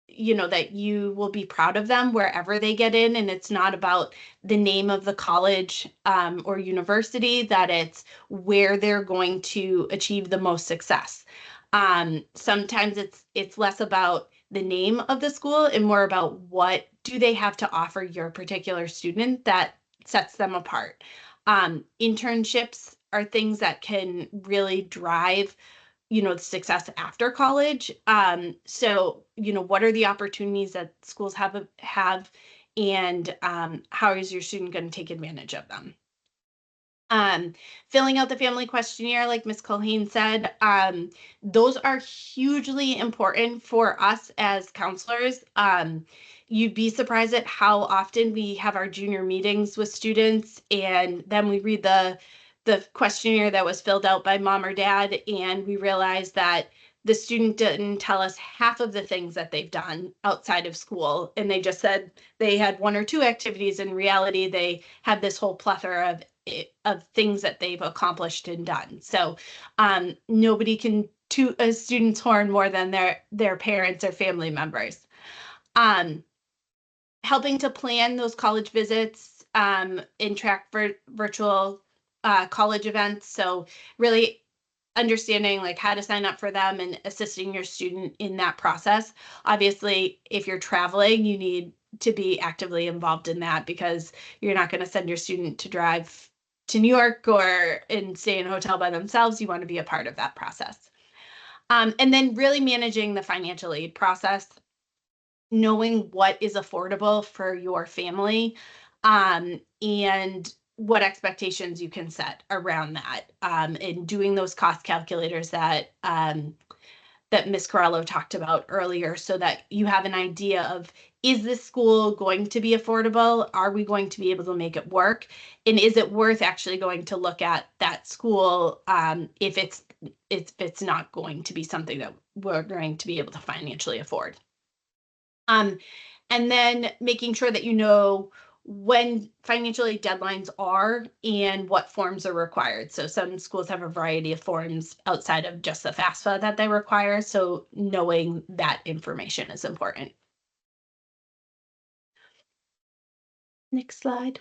that you will be proud of them wherever they get in, and it's not about the name of the college or university, that it's where they're going to achieve the most success. Sometimes it's less about the name of the school and more about what do they have to offer your particular student that sets them apart. Internships are things that can really drive the success after college. So, what are the opportunities that schools have, and how is your student going to take advantage of them? Filling out the family questionnaire, like Ms. Culhane said, those are hugely important for us as counselors. You'd be surprised at how often we have our junior meetings with students, and then we read the questionnaire that was filled out by mom or dad, and we realize that the student didn't tell us half of the things that they've done outside of school, and they just said they had 1 or 2 activities. In reality, they had this whole plethora of things that they've accomplished and done. So nobody can toot a student's horn more than their parents or family members. Helping to plan those college visits and track virtual college events. So really understanding like how to sign up for them and assisting your student in that process. Obviously, if you're traveling, you need to be actively involved in that, because you're not going to send your student to drive to New York and stay in a hotel by themselves. You want to be a part of that process. And then really managing the financial aid process, knowing what is affordable for your family, and what expectations you can set around that, and doing those cost calculators that Ms. Corallo talked about earlier, so that you have an idea of, is this school going to be affordable? Are we going to be able to make it work? And is it worth actually going to look at that school if it's not going to be something that we're going to be able to financially afford? And then making sure that you know when financial aid deadlines are and what forms are required. So some schools have a variety of forms outside of just the FAFSA that they require. So knowing that information is important. Next slide.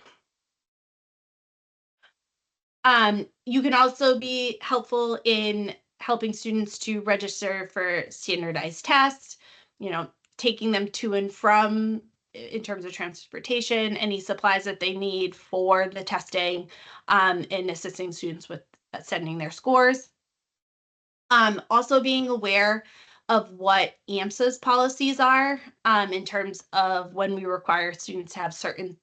You can also be helpful in helping students to register for standardized tests, taking them to and from in terms of transportation, any supplies that they need for the testing, and assisting students with sending their scores. Also being aware of what AMSA's policies are in terms of when we require students to have certain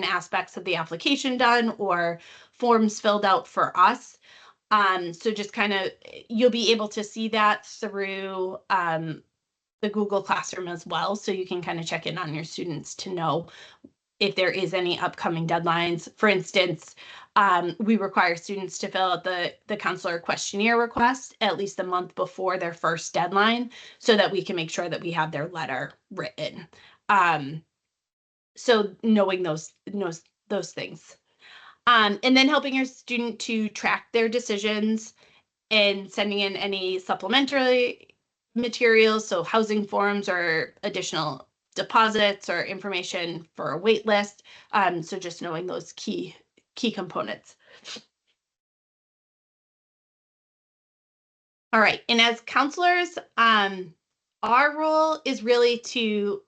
aspects of the application done or forms filled out for us. So just kind of, you'll be able to see that through the Google Classroom as well. So you can kind of check in on your students to know if there is any upcoming deadlines. For instance, we require students to fill out the counselor questionnaire request at least a month before their first deadline, so that we can make sure that we have their letter written. So knowing those things. And then helping your student to track their decisions and sending in any supplementary materials, so housing forms or additional deposits or information for a wait list. So just knowing those key components. All right, and as counselors, our role is really to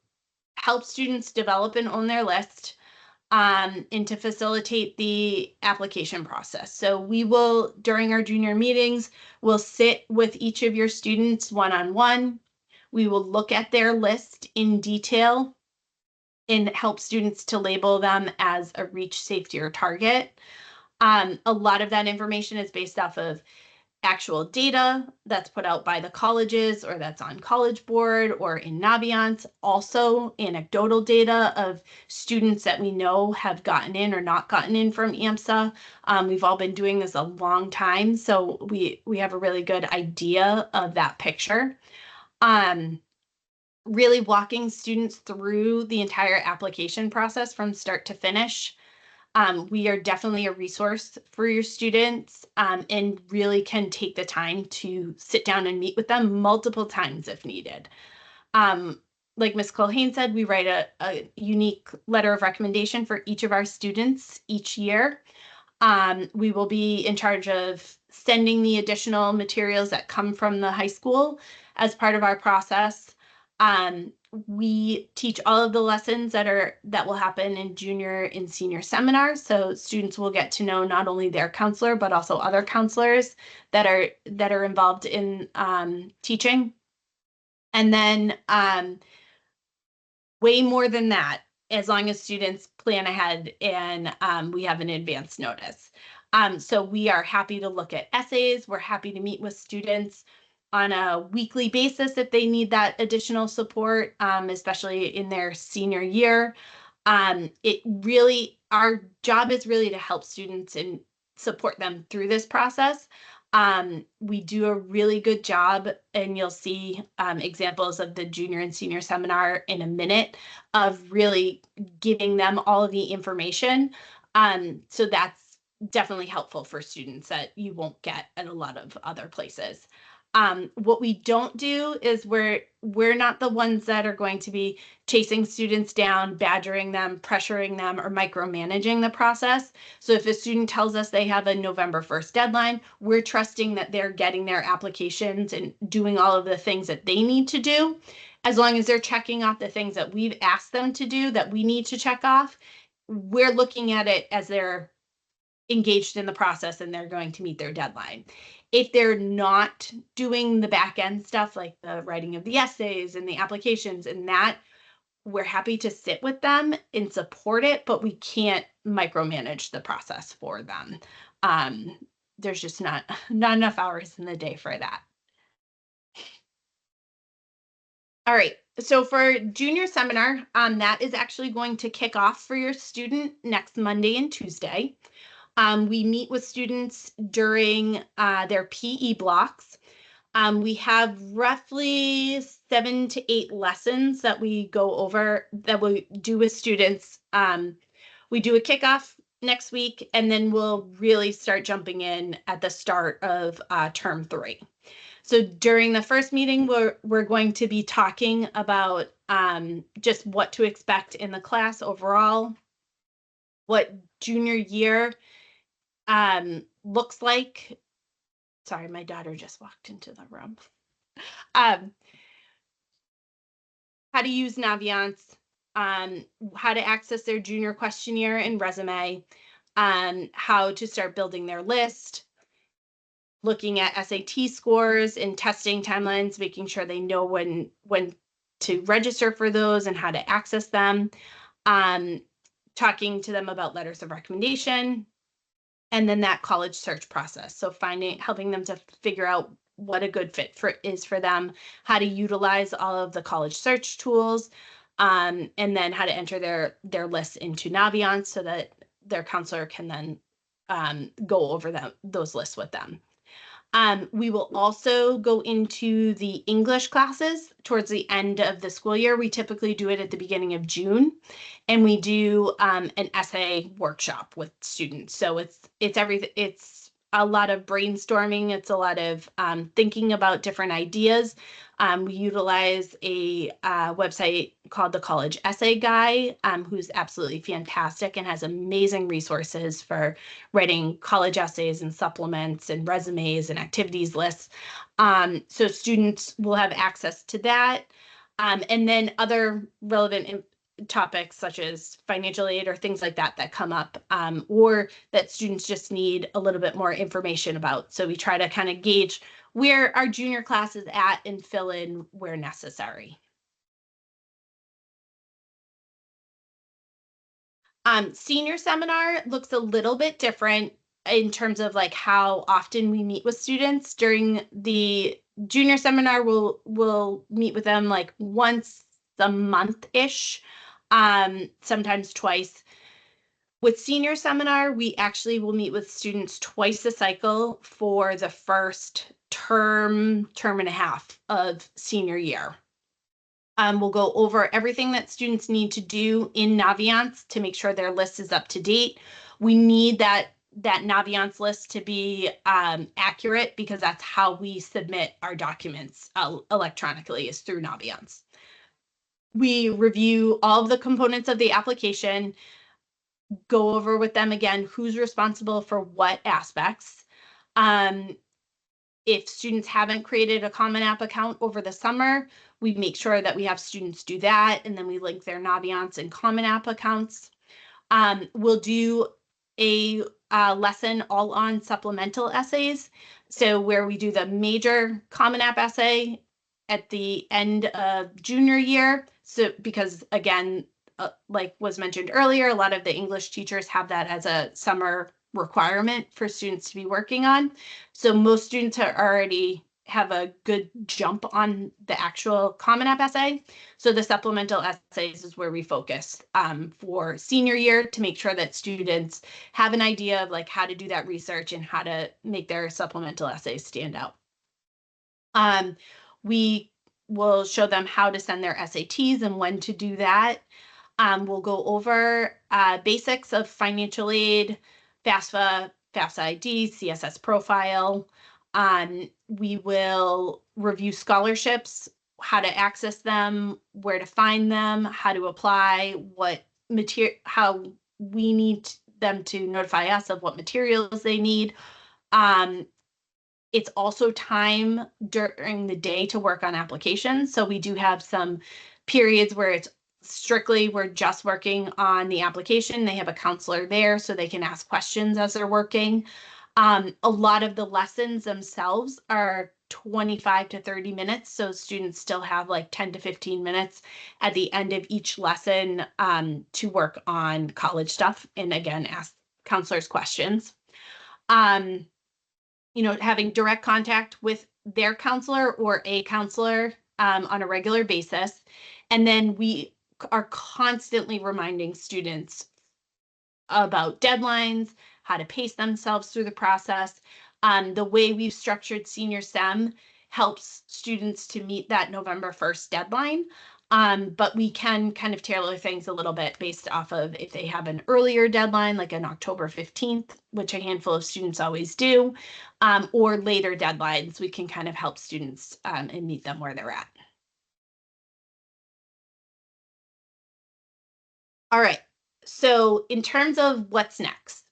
help students develop and own their list, and to facilitate the application process. So we will, during our junior meetings, we'll sit with each of your students one-on-one. We will look at their list in detail and help students to label them as a reach, safety, or target. A lot of that information is based off of actual data that's put out by the colleges or that's on College Board or in Naviance. Also anecdotal data of students that we know have gotten in or not gotten in from AMSA. We've all been doing this a long time, so we have a really good idea of that picture. Really walking students through the entire application process from start to finish. We are definitely a resource for your students, and really can take the time to sit down and meet with them multiple times if needed. Like Ms. Culhane said, we write a unique letter of recommendation for each of our students each year. We will be in charge of sending the additional materials that come from the high school as part of our process. We teach all of the lessons that will happen in junior and senior seminars. So students will get to know not only their counselor, but also other counselors that are involved in teaching. And then way more than that, as long as students plan ahead and we have an advance notice. So we are happy to look at essays. We're happy to meet with students on a weekly basis if they need that additional support, especially in their senior year. Our job is really to help students and support them through this process. We do a really good job, and you'll see examples of the junior and senior seminar in a minute, of really giving them all of the information. So that's definitely helpful for students that you won't get at a lot of other places. What we don't do is we're not the ones that are going to be chasing students down, badgering them, pressuring them, or micromanaging the process. So if a student tells us they have a November 1st deadline, we're trusting that they're getting their applications and doing all of the things that they need to do. As long as they're checking off the things that we've asked them to do that we need to check off, we're looking at it as they're engaged in the process and they're going to meet their deadline. If they're not doing the back end stuff, like the writing of the essays and the applications and that, we're happy to sit with them and support it, but we can't micromanage the process for them. There's just not enough hours in the day for that. All right, so for junior seminar, that is actually going to kick off for your student next Monday and Tuesday. We meet with students during their PE blocks. We have roughly 7 to 8 lessons that we go over, that we do with students. We do a kickoff next week, and then we'll really start jumping in at the start of term 3. So during the first meeting, we're going to be talking about just what to expect in the class overall, what junior year looks like. Sorry, my daughter just walked into the room. How to use Naviance, how to access their junior questionnaire and resume, how to start building their list, looking at SAT scores and testing timelines, making sure they know when to register for those and how to access them, talking to them about letters of recommendation, and then that college search process. So helping them to figure out what a good fit is for them, how to utilize all of the college search tools, and then how to enter their lists into Naviance so that their counselor can then go over those lists with them. We will also go into the English classes towards the end of the school year. We typically do it at the beginning of June, and we do an essay workshop with students. So it's everything. It's a lot of brainstorming. It's a lot of thinking about different ideas. We utilize a website called the College Essay Guy, who's absolutely fantastic and has amazing resources for writing college essays and supplements and resumes and activities lists. So students will have access to that. And then other relevant topics such as financial aid or things like that come up, or that students just need a little bit more information about. So we try to kind of gauge where our junior class is at and fill in where necessary. Senior seminar looks a little bit different in terms of like how often we meet with students. During the junior seminar, we'll meet with them like once a month-ish, sometimes twice. With senior seminar, we actually will meet with students twice a cycle for the first term and a half of senior year. We'll go over everything that students need to do in Naviance to make sure their list is up to date. We need that Naviance list to be accurate, because that's how we submit our documents electronically, is through Naviance. We review all of the components of the application, go over with them again who's responsible for what aspects. If students haven't created a Common App account over the summer, we make sure that we have students do that, and then we link their Naviance and Common App accounts. We'll do a lesson all on supplemental essays. So where we do the major Common App essay at the end of junior year. So because again, like was mentioned earlier, a lot of the English teachers have that as a summer requirement for students to be working on. So most students are already have a good jump on the actual Common App essay. So the supplemental essays is where we focus for senior year, to make sure that students have an idea of like how to do that research and how to make their supplemental essays stand out. We will show them how to send their SATs and when to do that. We'll go over basics of financial aid, FAFSA, FAFSA ID, CSS profile. We will review scholarships, how to access them, where to find them, how to apply, what material, how we need them to notify us of what materials they need. It's also time during the day to work on applications. So we do have some periods where it's strictly we're just working on the application. They have a counselor there so they can ask questions as they're working. A lot of the lessons themselves are 25 to 30 minutes. So students still have like 10 to 15 minutes at the end of each lesson to work on college stuff. And again, ask counselors questions. You know, having direct contact with their counselor or a counselor on a regular basis. And then we are constantly reminding students about deadlines, how to pace themselves through the process. The way we've structured Senior STEM helps students to meet that November 1st deadline. But we can kind of tailor things a little bit based off of if they have an earlier deadline, like an October 15th, which a handful of students always do, or later deadlines, we can kind of help students and meet them where they're at. All right, so in terms of what's next,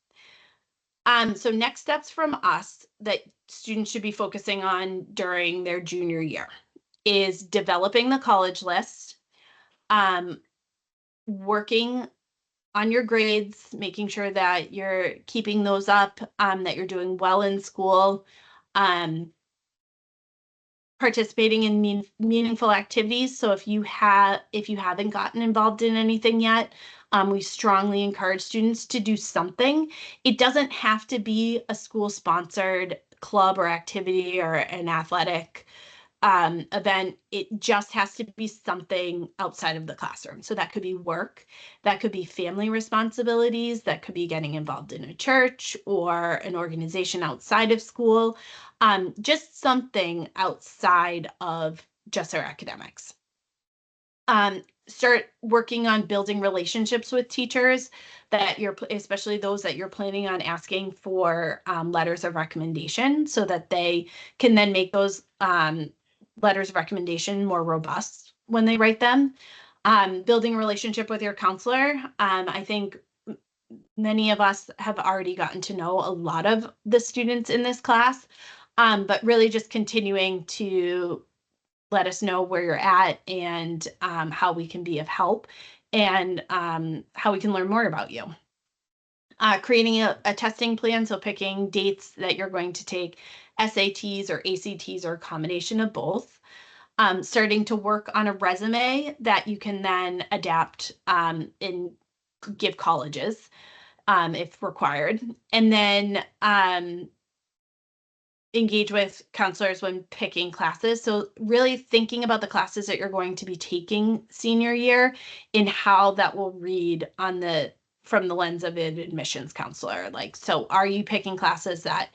so next steps from us that students should be focusing on during their junior year is developing the college list, working on your grades, making sure that you're keeping those up, that you're doing well in school, participating in meaningful activities. So if you haven't gotten involved in anything yet, we strongly encourage students to do something. It doesn't have to be a school-sponsored club or activity or an athletic event. It just has to be something outside of the classroom. So that could be work, that could be family responsibilities, that could be getting involved in a church or an organization outside of school, just something outside of just our academics. Start working on building relationships with teachers that especially those that you're planning on asking for letters of recommendation, so that they can then make those letters of recommendation more robust when they write them. Building a relationship with your counselor. I think many of us have already gotten to know a lot of the students in this class, but really just continuing to let us know where you're at and how we can be of help, and how we can learn more about you. Creating a testing plan, so picking dates that you're going to take SATs or ACTs or a combination of both. Starting to work on a resume that you can then adapt and give colleges if required. And then engage with counselors when picking classes. So really thinking about the classes that you're going to be taking senior year and how that will read on from the lens of an admissions counselor. Like, so are you picking classes that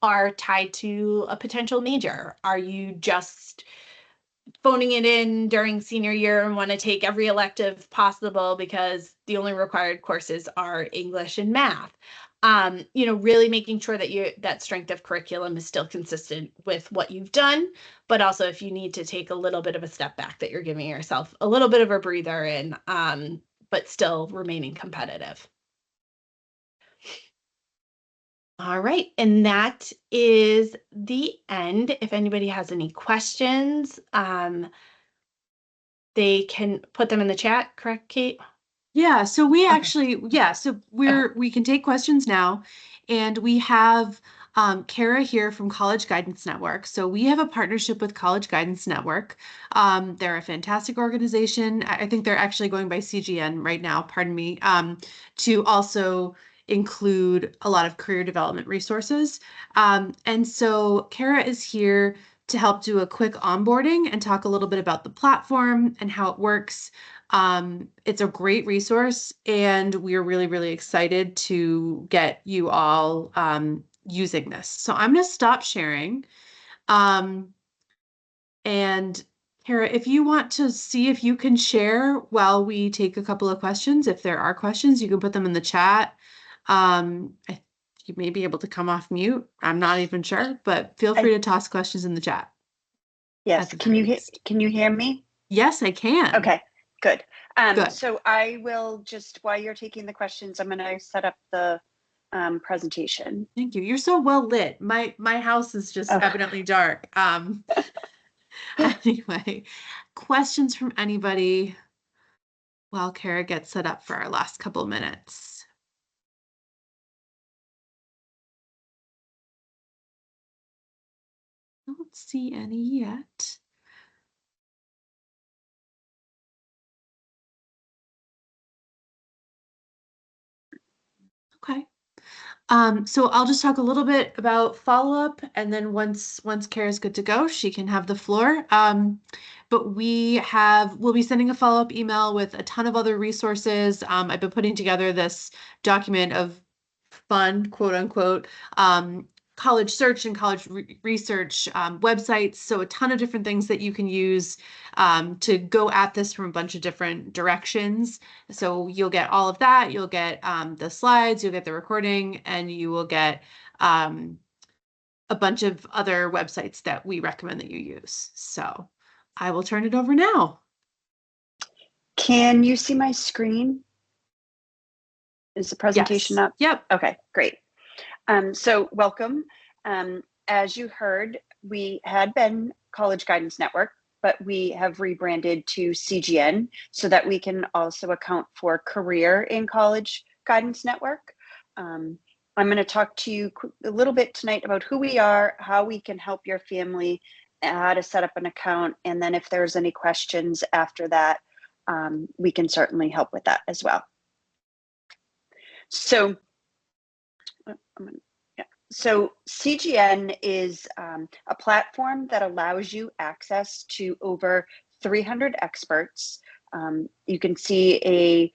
are tied to a potential major? Are you just phoning it in during senior year and want to take every elective possible because the only required courses are English and math. Really making sure that that strength of curriculum is still consistent with what you've done, but also if you need to take a little bit of a step back, that you're giving yourself a little bit of a breather in, but still remaining competitive. All right, and that is the end. If anybody has any questions, they can put them in the chat, correct, Kate? Yeah, so we Okay. actually, so we can take questions now, and we have Kara here from College Guidance Network. So we have a partnership with College Guidance Network. They're a fantastic organization. I think they're actually going by CGN right now, pardon me, to also include a lot of career development resources. And so Kara is here to help do a quick onboarding and talk a little bit about the platform and how it works. It's a great resource, and we're really, really excited to get you all using this. So I'm going to stop sharing. And Kara, if you want to see if you can share while we take a couple of questions, if there are questions, you can put them in the chat. You may be able to come off mute. I'm not even sure, but feel free to toss questions in the chat. Yes. Can you hear me? Yes, I can. Okay, good. Good. So I will just, while you're taking the questions, I'm going to set up the presentation. Thank you. You're so well lit. My house is just evidently dark. Anyway, questions from anybody while Kara gets set up for our last couple minutes. I don't see any yet. Okay. So I'll just talk a little bit about follow-up, and then once Kara's good to go, she can have the floor. But we'll be sending a follow-up email with a ton of other resources. I've been putting together this document of fun, quote unquote, college search and college research websites. So a ton of different things that you can use to go at this from a bunch of different directions. So you'll get all of that. You'll get the slides, you'll get the recording, and you will get a bunch of other websites that we recommend that you use. So I will turn it over now. Can you see my screen? Is the presentation Yes. up? Yep. Okay, great. So welcome. As you heard, we had been College Guidance Network, but we have rebranded to CGN so that we can also account for Career in College Guidance Network. I'm going to talk to you a little bit tonight about who we are, how we can help your family, how to set up an account, and then if there's any questions after that, we can certainly help with that as well. So CGN is a platform that allows you access to over 300 experts. You can see a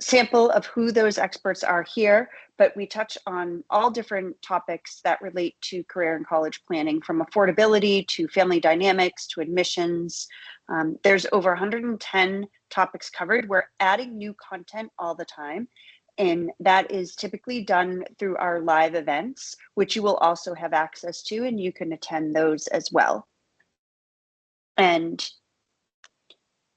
sample of who those experts are here, but we touch on all different topics that relate to career and college planning, from affordability to family dynamics to admissions. There's over 110 topics covered. We're adding new content all the time, and that is typically done through our live events, which you will also have access to, and you can attend those as well. And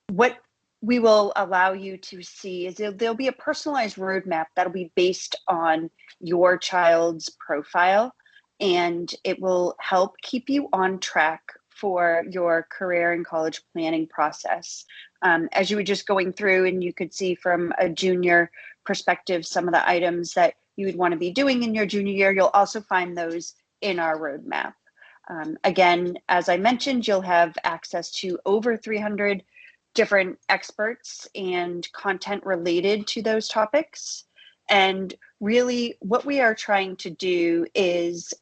what we will allow you to see is there'll be a personalized roadmap that'll be based on your child's profile, and it will help keep you on track for your career and college planning process. As you were just going through, and you could see from a junior perspective some of the items that you would want to be doing in your junior year, you'll also find those in our roadmap. Again, as I mentioned, you'll have access to over 300 different experts and content related to those topics. And really what we are trying to do is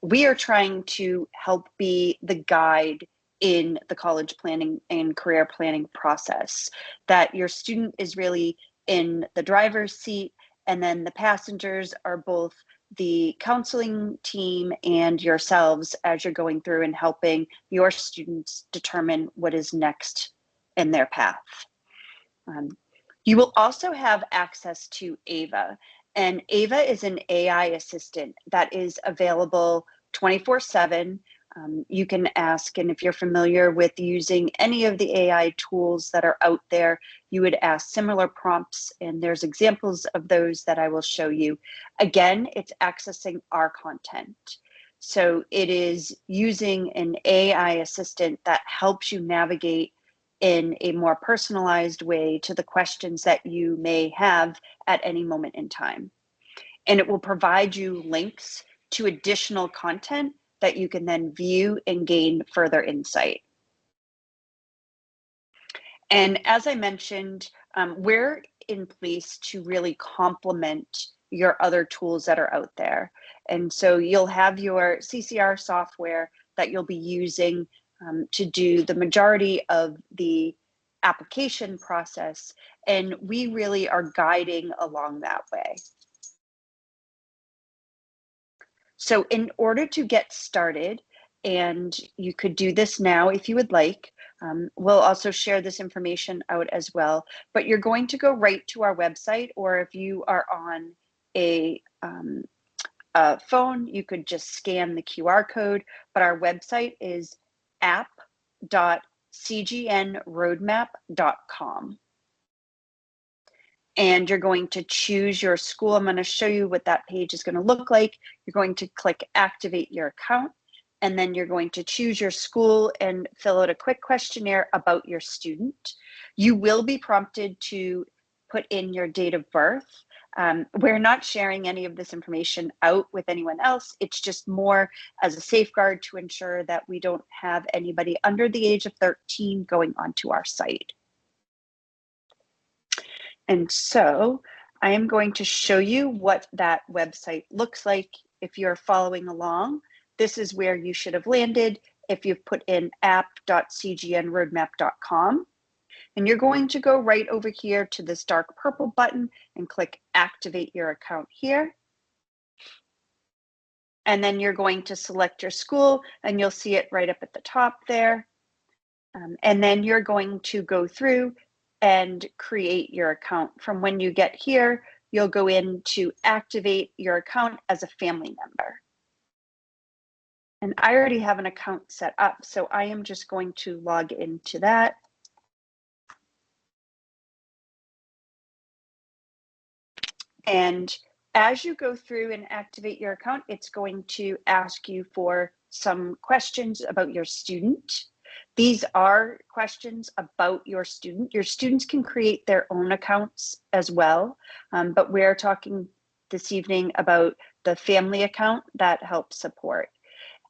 we are trying to help be the guide in the college planning and career planning process, that your student is really in the driver's seat, and then the passengers are both the counseling team and yourselves as you're going through and helping your students determine what is next in their path. You will also have access to Ava, and Ava is an AI assistant that is available 24/7. You can ask, and if you're familiar with using any of the AI tools that are out there, you would ask similar prompts, and there's examples of those that I will show you. Again, it's accessing our content. So it is using an AI assistant that helps you navigate in a more personalized way to the questions that you may have at any moment in time. And it will provide you links to additional content that you can then view and gain further insight. And as I mentioned, we're in place to really complement your other tools that are out there. And so you'll have your CCR software that you'll be using to do the majority of the application process. And we really are guiding along that way. So in order to get started, and you could do this now if you would like, we'll also share this information out as well, but you're going to go right to our website, or if you are on a phone, you could just scan the QR code, but our website is app.cgnroadmap.com. And you're going to choose your school. I'm going to show you what that page is going to look like. You're going to click activate your account, and then you're going to choose your school and fill out a quick questionnaire about your student. You will be prompted to put in your date of birth. We're not sharing any of this information out with anyone else. It's just more as a safeguard to ensure that we don't have anybody under the age of 13 going onto our site. And so I am going to show you what that website looks like. If you're following along, this is where you should have landed if you've put in app.cgnroadmap.com. And you're going to go right over here to this dark purple button and click activate your account here. And then you're going to select your school, and you'll see it right up at the top there. And then you're going to go through and create your account. From when you get here, you'll go in to activate your account as a family member. And I already have an account set up, so I am just going to log into that. And as you go through and activate your account, it's going to ask you for some questions about your student. These are questions about your student. Your students can create their own accounts as well, but we're talking this evening about the family account that helps support.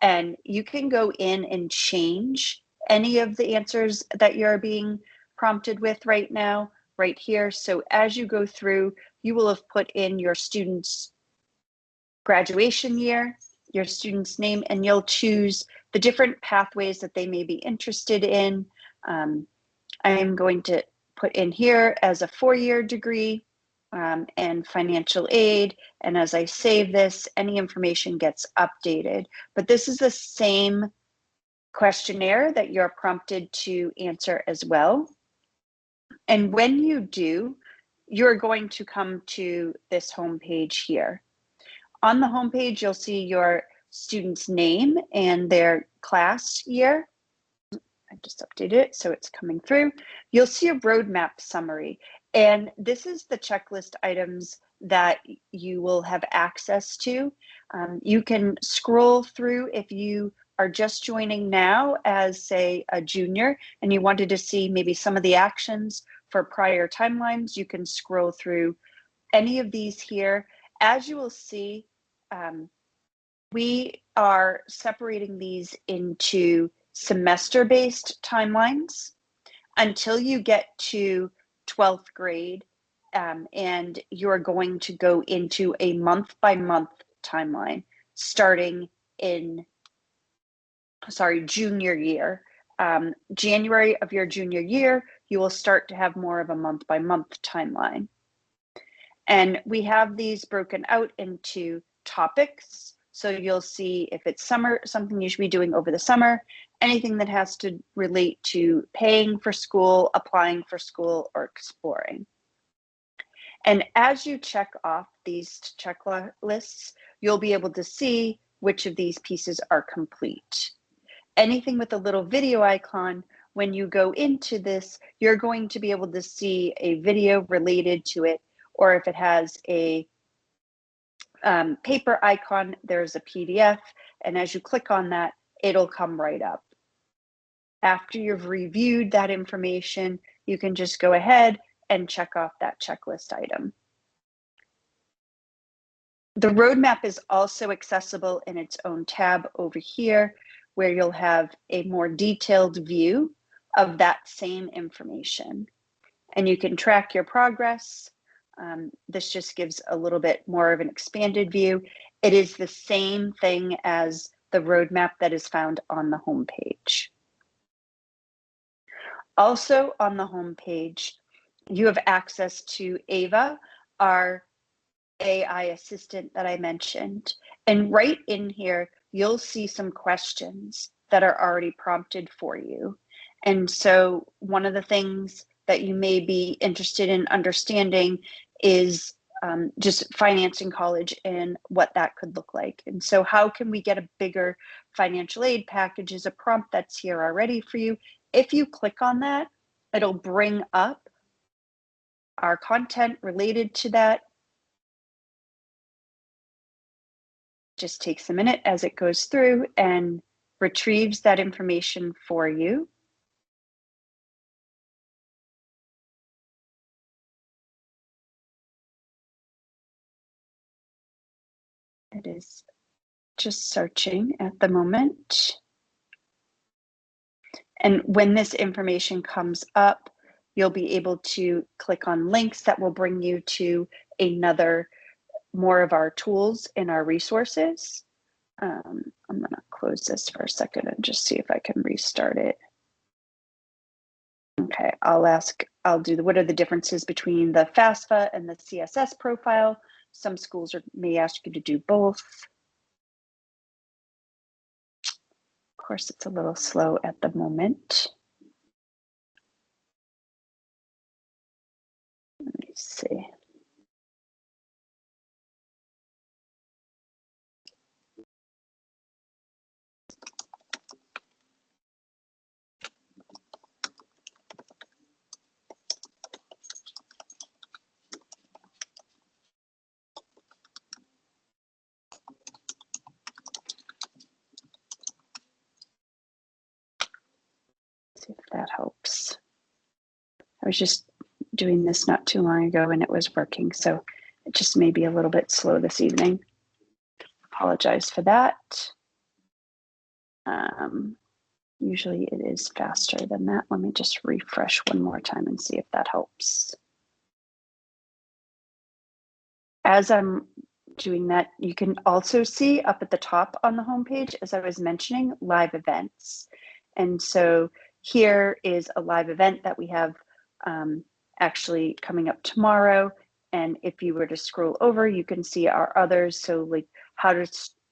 And you can go in and change any of the answers that you're being prompted with right now, right here. So as you go through, you will have put in your student's graduation year, your student's name, and you'll choose the different pathways that they may be interested in. I'm going to put in here as a 4-year degree and financial aid. And as I save this, any information gets updated. But this is the same questionnaire that you're prompted to answer as well. And when you do, you're going to come to this homepage here. On the homepage, you'll see your student's name and their class year. I just updated it, so it's coming through. You'll see a roadmap summary, and this is the checklist items that you will have access to. You can scroll through if you are just joining now as, say, a junior, and you wanted to see maybe some of the actions for prior timelines. You can scroll through any of these here. As you will see, we are separating these into semester-based timelines until you get to 12th grade, and you're going to go into a month-by-month timeline starting in, junior year. January of your junior year, you will start to have more of a month-by-month timeline. And we have these broken out into topics. So you'll see if it's summer, something you should be doing over the summer, anything that has to relate to paying for school, applying for school, or exploring. And as you check off these checklists, you'll be able to see which of these pieces are complete. Anything with a little video icon, when you go into this, you're going to be able to see a video related to it, or if it has a paper icon, there's a PDF, and as you click on that, it'll come right up. After you've reviewed that information, you can just go ahead and check off that checklist item. The roadmap is also accessible in its own tab over here, where you'll have a more detailed view of that same information. And you can track your progress. This just gives a little bit more of an expanded view. It is the same thing as the roadmap that is found on the homepage. Also on the homepage, you have access to Ava, our AI assistant that I mentioned. And right in here, you'll see some questions that are already prompted for you. And so one of the things that you may be interested in understanding is just financing college and what that could look like. And so how can we get a bigger financial aid package is a prompt that's here already for you. If you click on that, it'll bring up our content related to that. Just takes a minute as it goes through and retrieves that information for you. It is just searching at the moment. And when this information comes up, you'll be able to click on links that will bring you to another, more of our tools in our resources. I'm gonna close this for a second and just see if I can restart it. Okay, I'll do what are the differences between the FAFSA and the CSS profile. Some schools may ask you to do both. Of course, it's a little slow at the moment. Let me see. See if that helps. I was just doing this not too long ago and it was working, so it just may be a little bit slow this evening. Apologize for that. Usually it is faster than that. Let me just refresh one more time and see if that helps. As I'm doing that, you can also see up at the top on the homepage, as I was mentioning, live events. And so here is a live event that we have actually coming up tomorrow. And if you were to scroll over, you can see our others. So like how to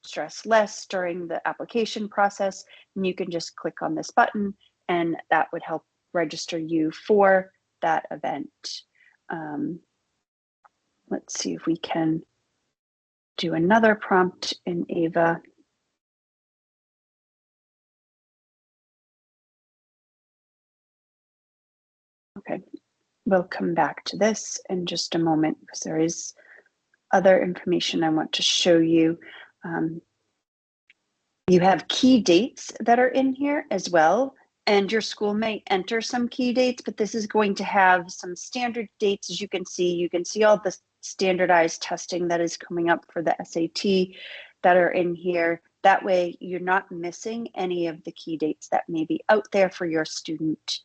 stress less during the application process. And you can just click on this button and that would help register you for that event. Let's see if we can do another prompt in Ava. Okay, we'll come back to this in just a moment because there is other information I want to show you. You have key dates that are in here as well, and your school may enter some key dates, but this is going to have some standard dates. As you can see all the standardized testing that is coming up for the SAT that are in here. That way you're not missing any of the key dates that may be out there for your student.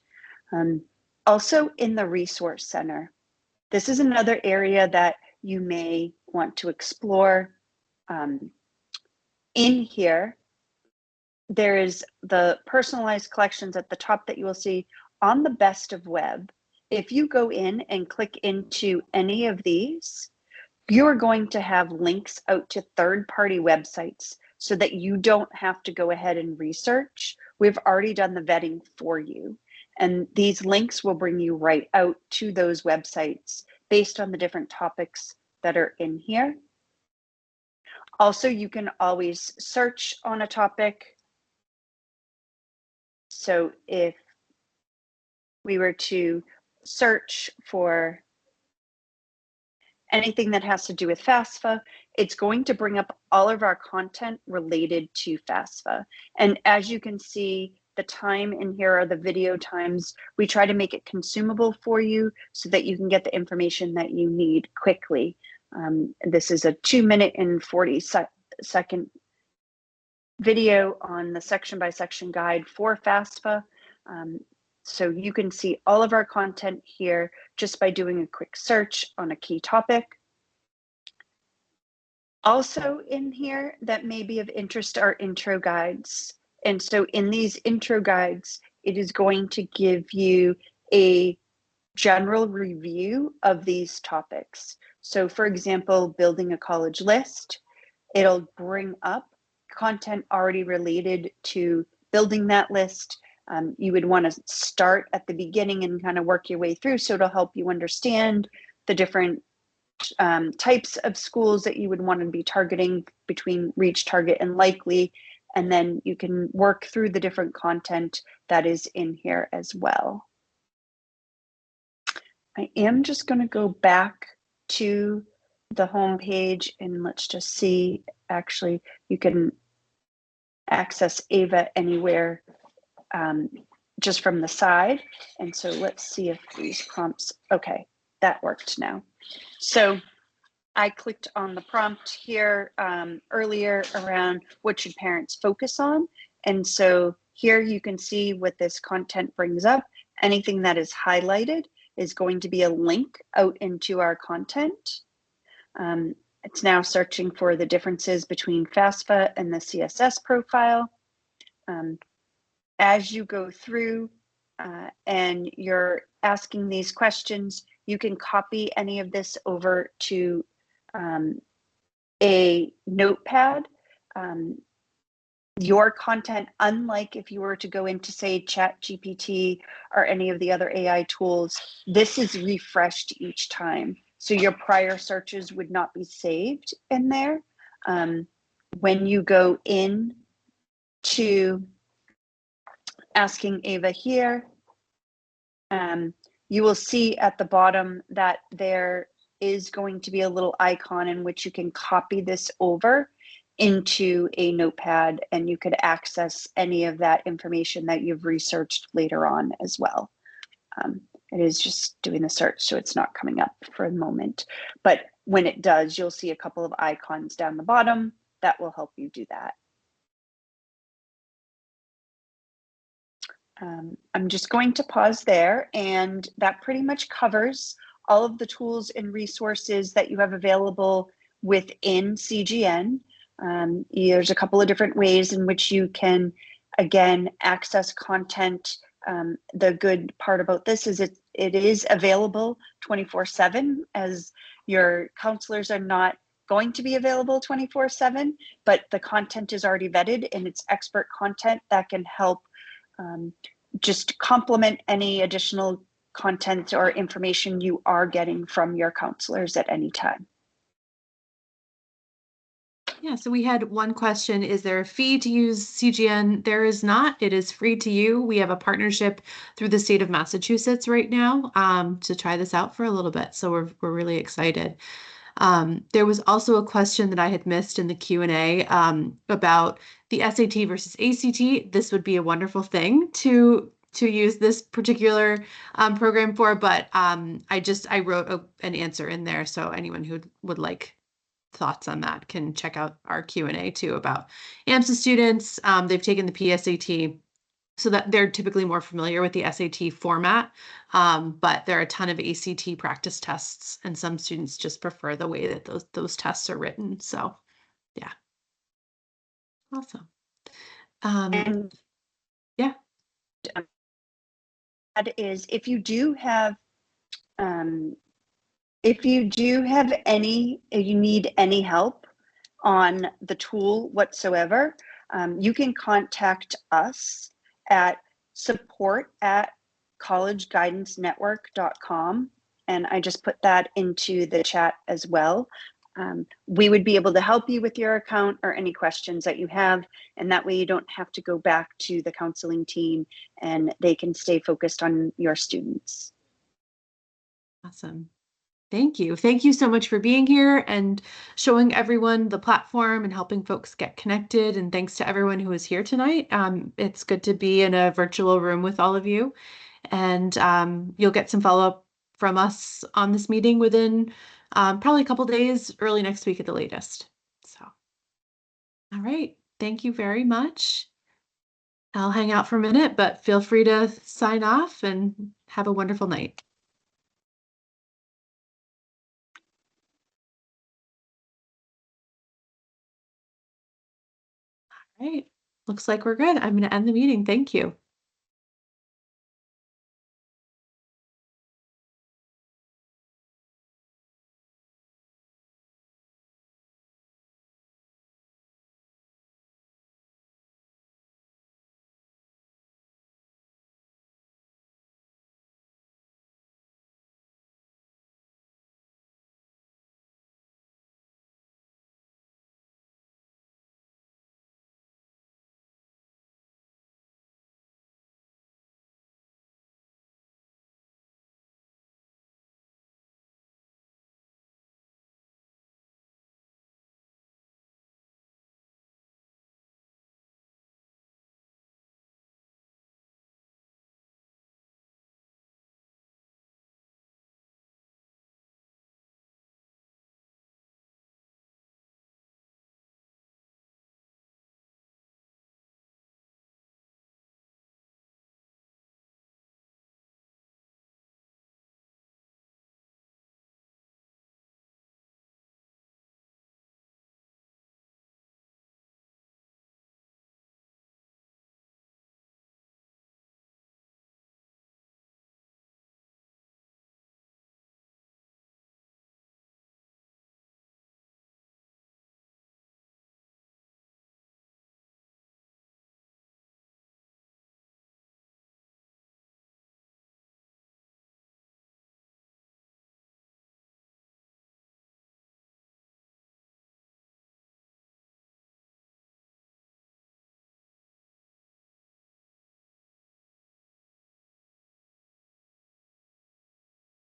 Also in the Resource Center, this is another area that you may want to explore. In here, there is the personalized collections at the top that you will see on the Best of Web. If you go in and click into any of these, you are going to have links out to third-party websites so that you don't have to go ahead and research. We've already done the vetting for you. And these links will bring you right out to those websites based on the different topics that are in here. Also, you can always search on a topic. So if we were to search for anything that has to do with FAFSA, it's going to bring up all of our content related to FAFSA. And as you can see, the time in here are the video times. We try to make it consumable for you so that you can get the information that you need quickly. This is a 2-minute and 40-second video on the section by section guide for FAFSA. So you can see all of our content here just by doing a quick search on a key topic. Also in here that may be of interest are intro guides. And so in these intro guides, it is going to give you a general review of these topics. So for example, building a college list, it'll bring up content already related to building that list. You would want to start at the beginning and kind of work your way through. So it'll help you understand the different types of schools that you would want to be targeting between reach, target, and likely. And then you can work through the different content that is in here as well. I am just going to go back to the home page and let's just see, actually, you can access Ava anywhere just from the side. And so let's see if these prompts, okay, that worked now. So I clicked on the prompt here earlier around what should parents focus on. And so here you can see what this content brings up. Anything that is highlighted is going to be a link out into our content. It's now searching for the differences between FAFSA and the CSS profile. As you go through and you're asking these questions, you can copy any of this over to a notepad. Your content, unlike if you were to go into, say, ChatGPT or any of the other AI tools, this is refreshed each time. So your prior searches would not be saved in there. When you go in to asking Ava here, you will see at the bottom that there is going to be a little icon in which you can copy this over into a notepad and you could access any of that information that you've researched later on as well. It is just doing the search, so it's not coming up for a moment. But when it does, you'll see a couple of icons down the bottom that will help you do that. I'm just going to pause there, and that pretty much covers all of the tools and resources that you have available within CGN. There's a couple of different ways in which you can, again, access content. The good part about this is it is available 24/7, as your counselors are not going to be available 24/7, but the content is already vetted and it's expert content that can help just complement any additional content or information you are getting from your counselors at any time. Yeah, so we had one question. Is there a fee to use CGN? There is not. It is free to you. We have a partnership through the state of Massachusetts right now to try this out for a little bit. So we're really excited. There was also a question that I had missed in the Q&A about the SAT versus ACT. This would be a wonderful thing to use this particular program for, but I wrote an answer in there, so anyone who would like thoughts on that can check out our Q&A too about AMSA students. They've taken the PSAT, so that they're typically more familiar with the SAT format, but there are a ton of ACT practice tests, and some students just prefer the way that those tests are written. So, yeah, awesome. And yeah, that is, if you do have If you do have if you need any help on the tool whatsoever, you can contact us at support@collegeguidancenetwork.com. And I just put that into the chat as well. We would be able to help you with your account or any questions that you have. And that way you don't have to go back to the counseling team and they can stay focused on your students. Awesome. Thank you. Thank you so much for being here and showing everyone the platform and helping folks get connected. And thanks to everyone who was here tonight. It's good to be in a virtual room with all of you. And you'll get some follow-up from us on this meeting within probably a couple days, early next week at the latest. So, all right. Thank you very much. I'll hang out for a minute, but feel free to sign off and have a wonderful night. All right. Looks like we're good. I'm going to end the meeting. Thank you.